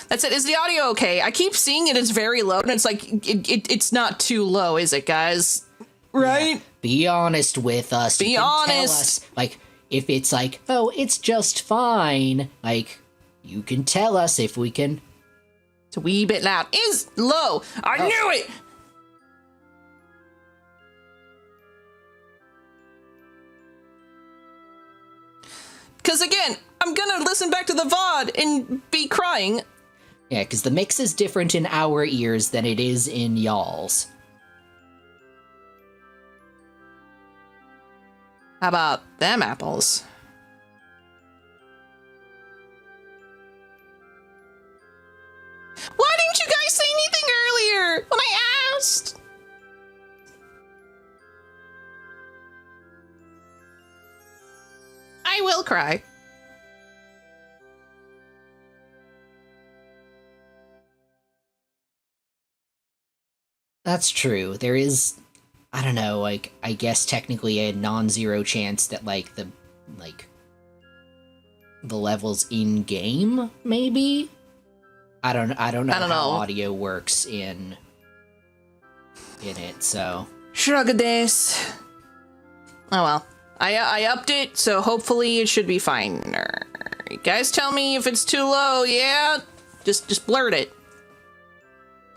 That's it. Is the audio okay? I keep seeing it as very low, and it's like, it's not too low, is it, guys? Right? Yeah, be honest with us. Be honest. Tell us, like, if it's like, oh, it's just fine. Like, you can tell us if we can... It's a wee bit loud. Is low. I knew it. Because again, I'm gonna listen back to the VOD and be crying. Yeah, because the mix is different in our ears than it is in y'all's. How about them apples? Why didn't you guys say anything earlier when I asked? I will cry. That's true. There is, I don't know, like, I guess technically a non-zero chance that, like, the levels in-game, maybe? I don't know how audio works in it, so... Shrug this. Oh well. I upped it, so hopefully it should be fine. You guys tell me if it's too low, yeah? Just blurt it.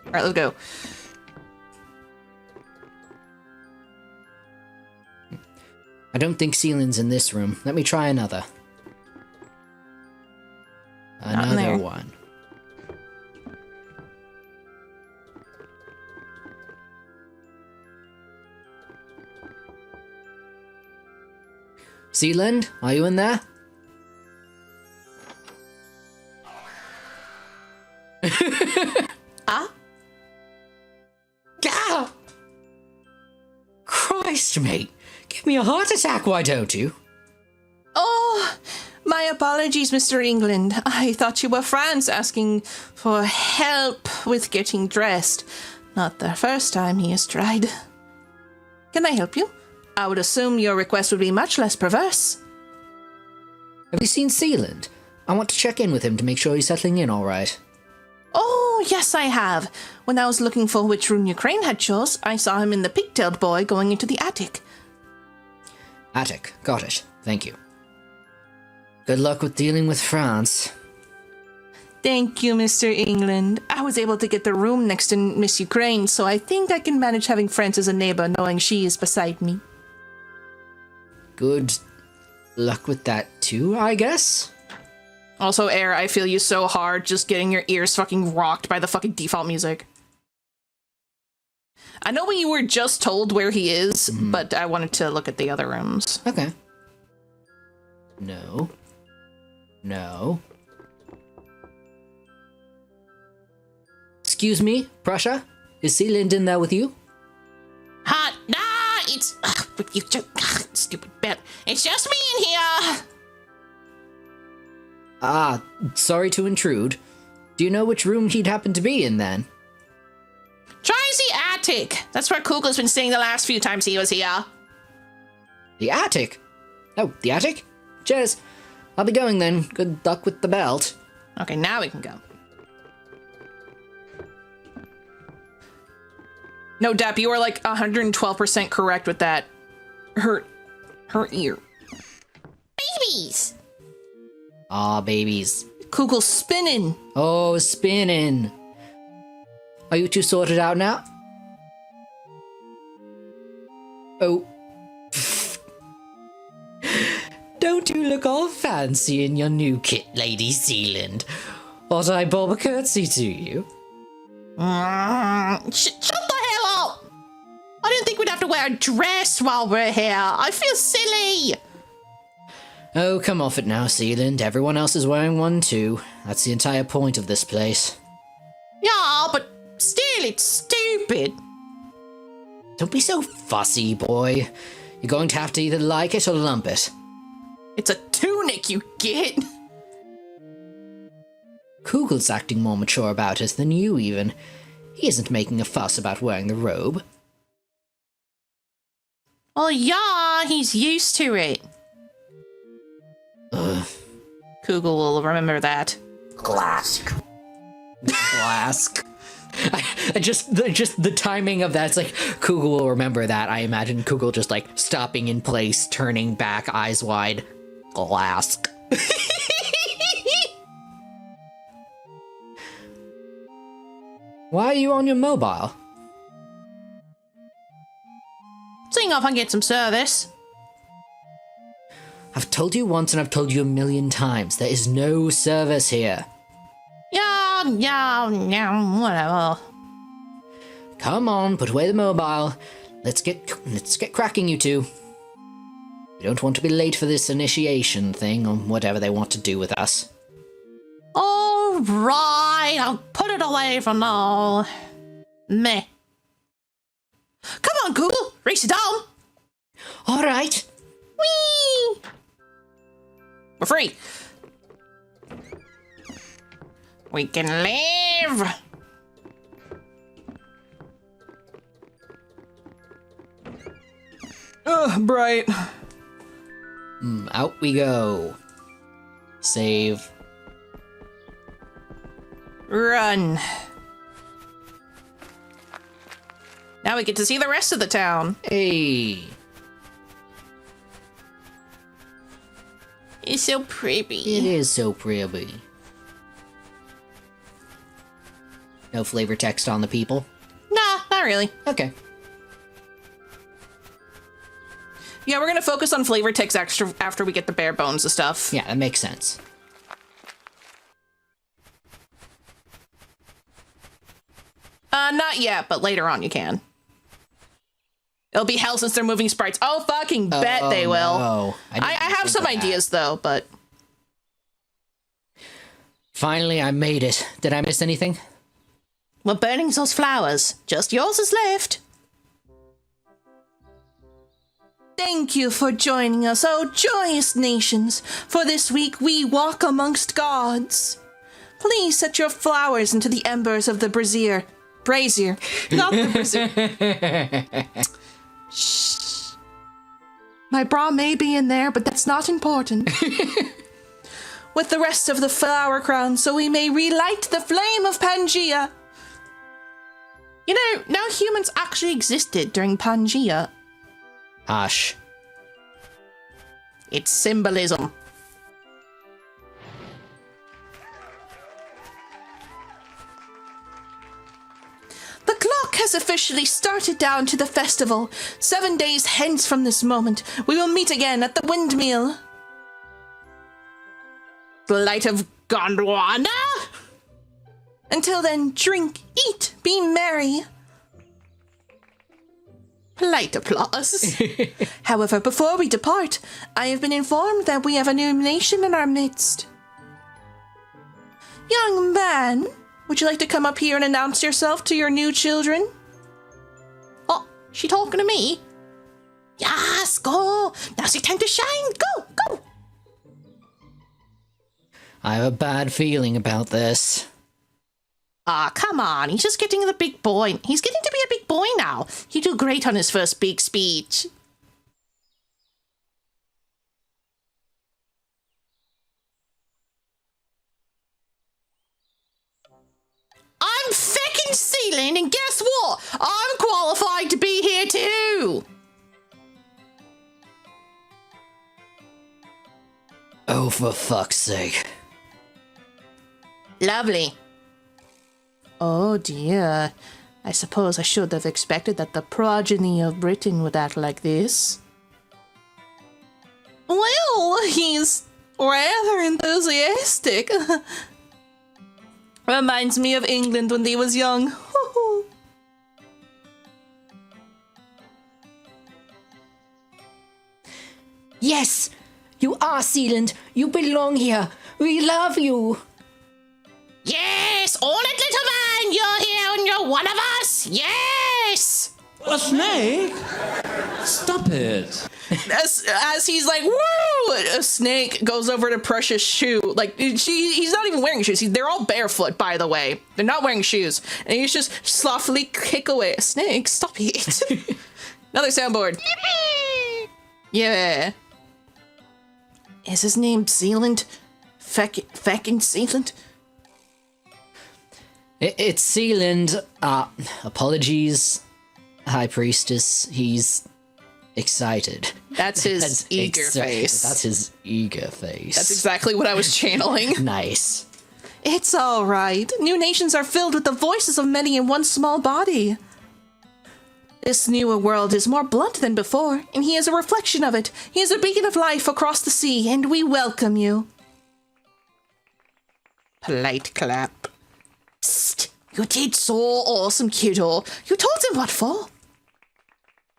Alright, let's go. I don't think ceiling's in this room. Let me try another. Another one. Sealand, are you in there? Gah! Christ, mate. Give me a heart attack, why don't you? Oh, my apologies, Mr. England. I thought you were France asking for help with getting dressed. Not the first time he has tried. Can I help you? I would assume your request would be much less perverse. Have you seen Sealand? I want to check in with him to make sure he's settling in all right. Oh, yes, I have. When I was looking for which room Ukraine had chose, I saw him in the pigtailed boy going into the attic. Attic. Got it. Thank you. Good luck with dealing with France. Thank you, Mr. England. I was able to get the room next to Miss Ukraine, so I think I can manage having France as a neighbor knowing she is beside me. Good luck with that too, I guess? Also, Air, I feel you so hard just getting your ears fucking rocked by the fucking default music. I know you were just told where he is, but I wanted to look at the other rooms. Okay. No. No. Excuse me, Prussia? Is Sealand in there with you? Nah, it's... you just... stupid bet. It's just me in here. Ah, sorry to intrude. Do you know which room he'd happen to be in, then? Try the attic. That's where Kugel's been staying the last few times he was here. The attic? Oh, the attic? Cheers. I'll be going then. Good luck with the belt. Okay, now we can go. No, Dap, you are like 112% correct with that. Her ear. Babies. Aw, babies. Kugel's spinning. Oh, spinning. Are you two sorted out now? Oh. Don't you look all fancy in your new kit, Lady Sealand? Ought I bob a curtsy to you? Shut the hell up. I didn't think we'd have to wear a dress while we're here. I feel silly. Oh, come off it now, Sealand. Everyone else is wearing one too. That's the entire point of this place. Yeah, but still, it's stupid. Don't be so fussy, boy. You're going to have to either like it or lump it. It's a tunic, you get. Kugel's acting more mature about it than you, even. He isn't making a fuss about wearing the robe. Oh, yeah, he's used to it. Ugh. Kugel will remember that. Glask. I just the timing of that, it's like Kugel will remember that. I imagine Kugel just like stopping in place, turning back, eyes wide. Glask. Why are you on your mobile? Seeing if I can get some service. I've told you once and I've told you a million times, there is no service here. Yeah, whatever. Come on, put away the mobile. Let's get cracking, you two. We don't want to be late for this initiation thing or whatever they want to do with us. All right, I'll put it away for now. Meh. Come on, Google, race it down. All right. Whee! We're free. We can leave. Ugh, bright. Out we go. Save. Run. Now we get to see the rest of the town. Hey. It's so pretty. It is so pretty. No flavor text on the people? Nah, not really. Okay. Yeah, we're gonna focus on flavor text after we get the bare bones of stuff. Yeah, that makes sense. Not yet, but later on you can. It'll be hell since they're moving sprites. Oh, fucking bet they will. No. I have some ideas, though, but... Finally, I made it. Did I miss anything? We're burning those flowers. Just yours is left. Thank you for joining us, O joyous nations, for this week we walk amongst gods. Please set your flowers into the embers of the brazier, not the brazier. Shh. My bra may be in there, but that's not important. With the rest of the flower crown, so we may relight the flame of Pangea. You know, no humans actually existed during Pangea. Hush. It's symbolism. The clock has officially started down to the festival. 7 days hence from this moment, we will meet again at the windmill. The light of Gondwana? Until then, drink, eat, be merry. Polite applause. However, before we depart, I have been informed that we have a new nation in our midst. Young man, would you like to come up here and announce yourself to your new children? Oh, she talking to me? Yes, go. Now's your time to shine. Go, go. I have a bad feeling about this. Ah, come on. He's just getting the big boy. He's getting to be a big boy now. He did great on his first big speech. I'm feckin' Sealand, and guess what? I'm qualified to be here too. Oh, for fuck's sake. Lovely. Oh dear. I suppose I should have expected that the progeny of Britain would act like this. Well, he's rather enthusiastic. Reminds me of England when they was young. Yes! You are Sealand! You belong here! We love you! Yes! All it, little man! You're here and you're one of us! Yes! A snake? Stop it. As he's like, woo! A snake goes over to Precious' shoe. Like, he's not even wearing shoes. They're all barefoot, by the way. They're not wearing shoes. And he's just softly kick away. A snake, stop it. Another soundboard. Yeah. Is his name Sealand? Feckin' Sealand? It's Sealand. Apologies, High Priestess. He's excited. That's his eager face. That's his eager face. That's exactly what I was channeling. Nice. It's all right. New nations are filled with the voices of many in one small body. This newer world is more blunt than before, and he is a reflection of it. He is a beacon of life across the sea, and we welcome you. Polite clap. Psst! You did so awesome, kiddo. You told him what for?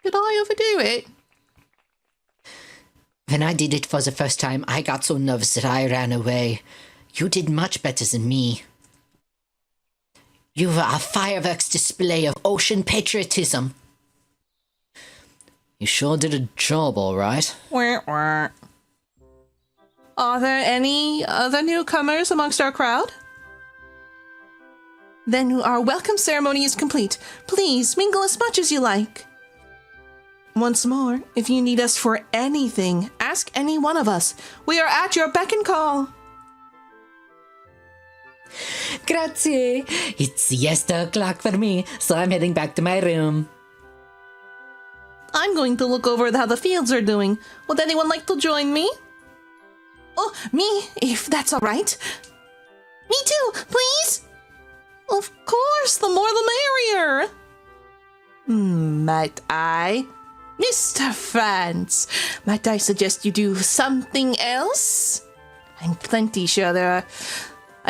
Did I overdo it? When I did it for the first time, I got so nervous that I ran away. You did much better than me. You were a fireworks display of ocean patriotism. You sure did a job, all right. Are there any other newcomers amongst our crowd? Then our welcome ceremony is complete. Please mingle as much as you like. Once more, if you need us for anything, ask any one of us. We are at your beck and call. Grazie. It's siesta o'clock for me, so I'm heading back to my room. I'm going to look over how the fields are doing. Would anyone like to join me? Oh, me, if that's all right. Me too, please. Of course, the more the merrier. Might I? Mr. France, might I suggest you do something else? I'm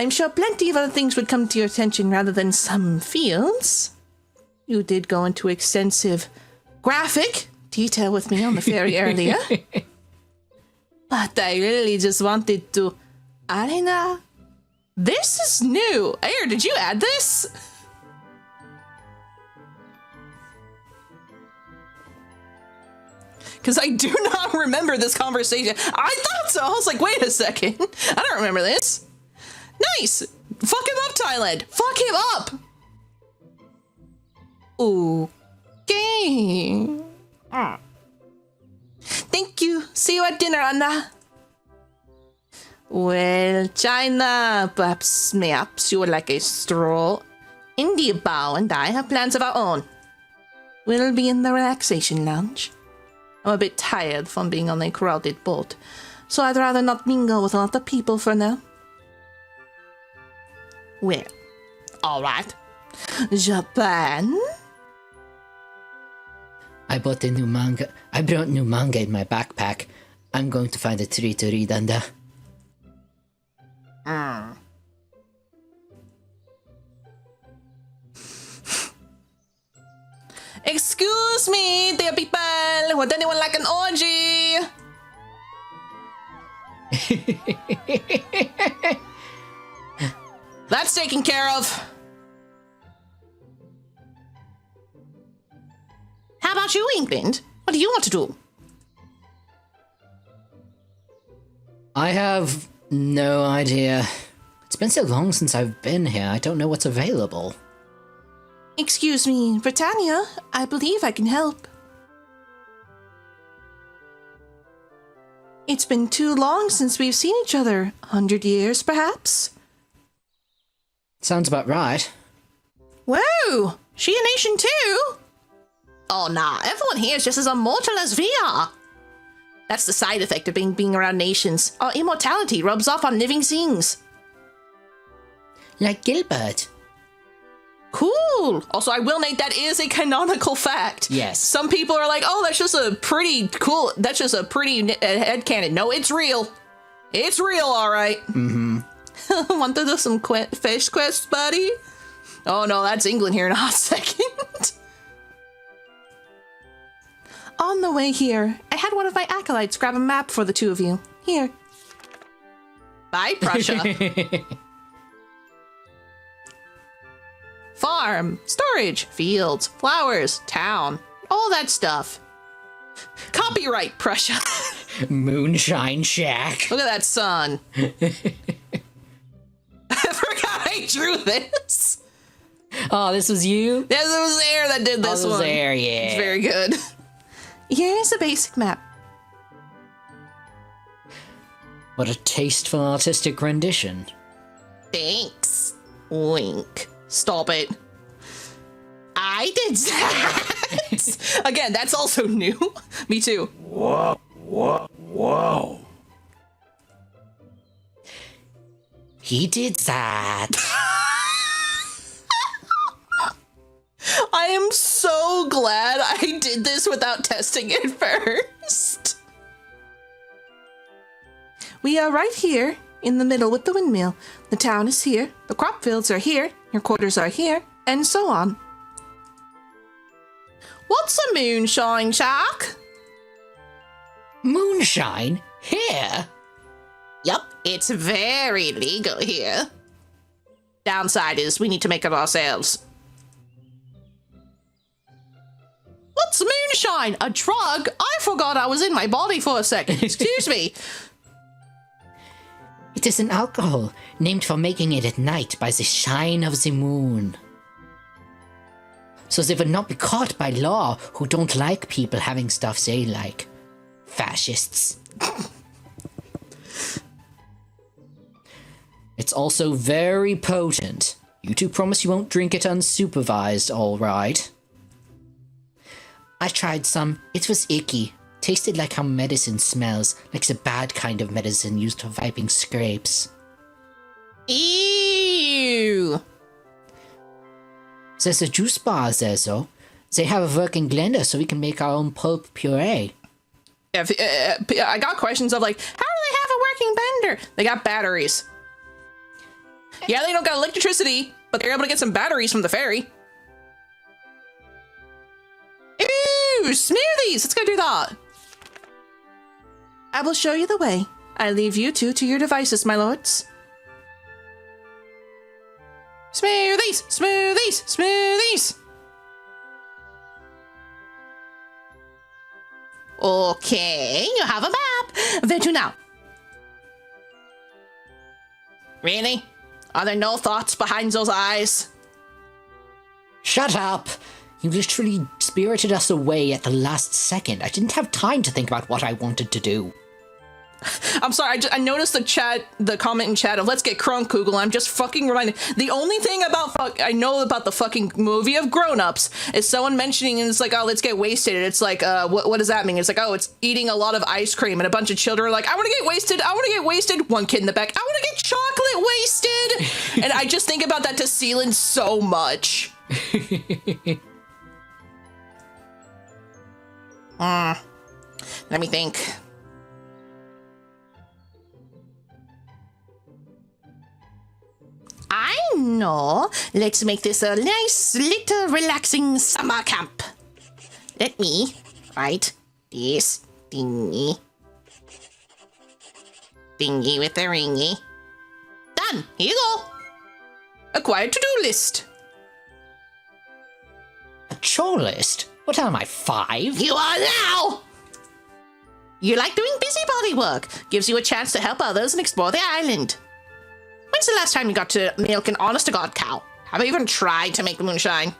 sure plenty of other things would come to your attention rather than some fields. You did go into extensive graphic detail with me on the ferry earlier. But I really just wanted to... Arena? This is new. Air, did you add this? because I do not remember this conversation. I thought so. I was like, wait a second. I don't remember this. Nice. Fuck him up, Thailand. Fuck him up. Okay. Thank you. See you at dinner, Anna. Well, China, perhaps you would like a stroll. India Bao and I have plans of our own. We'll be in the relaxation lounge. I'm a bit tired from being on a crowded boat, so I'd rather not mingle with a lot of people for now. Well, alright. Japan? I brought new manga in my backpack. I'm going to find a tree to read under. Excuse me, dear people. Would anyone like an orgy? That's taken care of. How about you, England? What do you want to do? I have no idea. It's been so long since I've been here, I don't know what's available. Excuse me, Britannia. I believe I can help. It's been too long since we've seen each other. 100 years, perhaps? Sounds about right. Whoa! She a nation too? Oh nah, everyone here is just as immortal as we are. That's the side effect of being around nations. Our immortality rubs off on living things. Like Gilbert. Cool. Also, I will note that is a canonical fact. Yes. Some people are like, oh, that's just a pretty cool, that's just a pretty headcanon. No, it's real. It's real, all right. Mm-hmm. Want to do some fish quests, buddy? Oh, no, that's England here in a hot second. On the way here, I had one of my acolytes grab a map for the two of you. Here. Bye, Prussia. Farm, storage, fields, flowers, town, all that stuff. Copyright, Prussia. Moonshine Shack. Look at that sun. I forgot I drew this. Oh, this was you? Yes, it was Air that did this Oh, it was one. Air, yeah. It's very good. Here's a basic map. What a tasteful artistic rendition. Thanks. Wink. Stop it. I did that. Again, that's also new. Me too. Whoa. He did that. I am so glad I did this without testing it first. We are right here in the middle with the windmill. The town is here, the crop fields are here, your quarters are here, and so on. What's a moonshine shack? Moonshine? Here? Yup, it's very legal here. Downside is we need to make it ourselves. What's moonshine? A drug? I forgot I was in my body for a second. Excuse me. It is an alcohol named for making it at night by the shine of the moon. So they would not be caught by law who don't like people having stuff they like. Fascists. It's also very potent. You two promise you won't drink it unsupervised, all right? I tried some. It was icky. Tasted like how medicine smells, like the bad kind of medicine used for wiping scrapes. Ew. There's a juice bar there, though. They have a working blender so we can make our own pulp puree. I got questions of like, how do they have a working blender? They got batteries. Yeah, they don't got electricity, but they're able to get some batteries from the ferry. Ooh, smoothies! Let's go do that. I will show you the way. I leave you two to your devices, my lords. Smoothies! Smoothies! Smoothies! Okay, you have a map. Where to now? Really? Are there no thoughts behind those eyes? Shut up! You literally spirited us away at the last second. I didn't have time to think about what I wanted to do. I'm sorry, I noticed the comment in chat of let's get crunk, Google. I'm just fucking reminded. The only thing about I know about the fucking movie of Grown Ups is someone mentioning, and it's like, oh, let's get wasted. It's like, what does that mean? It's like, oh, it's eating a lot of ice cream, and a bunch of children are like, I want to get wasted. I want to get wasted. One kid in the back, I want to get chocolate wasted. And I just think about that to Sealand so much. Let me think. I know. Let's make this a nice little relaxing summer camp. Let me write this thingy. Thingy with the ringy. Done. Here you go. Acquired to-do list. A chore list? What am I, 5? You are now. You like doing busybody work. Gives you a chance to help others and explore the island. When's the last time you got to milk an honest-to-God cow? Have you even tried to make moonshine?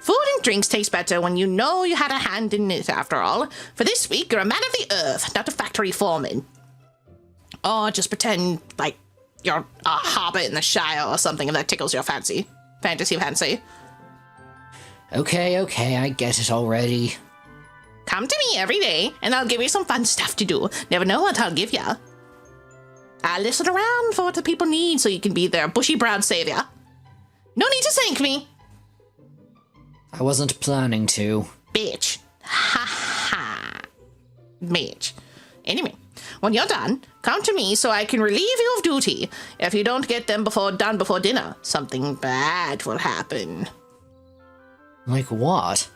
Food and drinks taste better when you know you had a hand in it, after all. For this week, you're a man of the earth, not a factory foreman. Or just pretend like you're a hobbit in the Shire or something if that tickles your fancy. Fantasy fancy. Okay, I get it already. Come to me every day, and I'll give you some fun stuff to do. Never know what I'll give ya. I'll listen around for what the people need so you can be their bushy-browed savior. No need to thank me. I wasn't planning to. Bitch. Ha ha. Bitch. Anyway, when you're done, come to me so I can relieve you of duty. If you don't get them done before dinner, something bad will happen. Like what?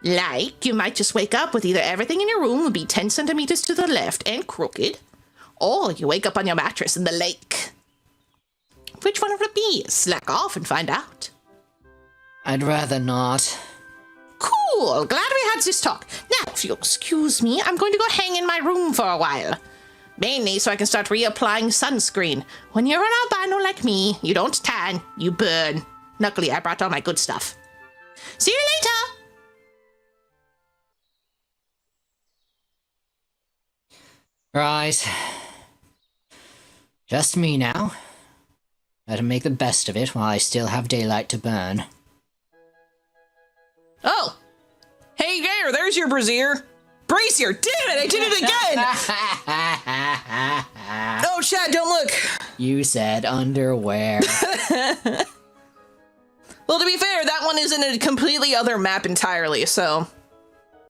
Like, you might just wake up with either everything in your room will be 10 centimeters to the left and crooked, or you wake up on your mattress in the lake. Which one will it be? Slack off and find out. I'd rather not. Cool, glad we had this talk. Now, if you'll excuse me, I'm going to go hang in my room for a while. Mainly so I can start reapplying sunscreen. When you're an albino like me, you don't tan, you burn. Luckily, I brought all my good stuff. See you later! Right. Just me now. Better make the best of it while I still have daylight to burn. Oh! Hey there, there's your brassiere. Brazier! Damn it, I did it again! Oh, Chad, don't look! You said underwear. Well, to be fair, that one is in a completely other map entirely, so...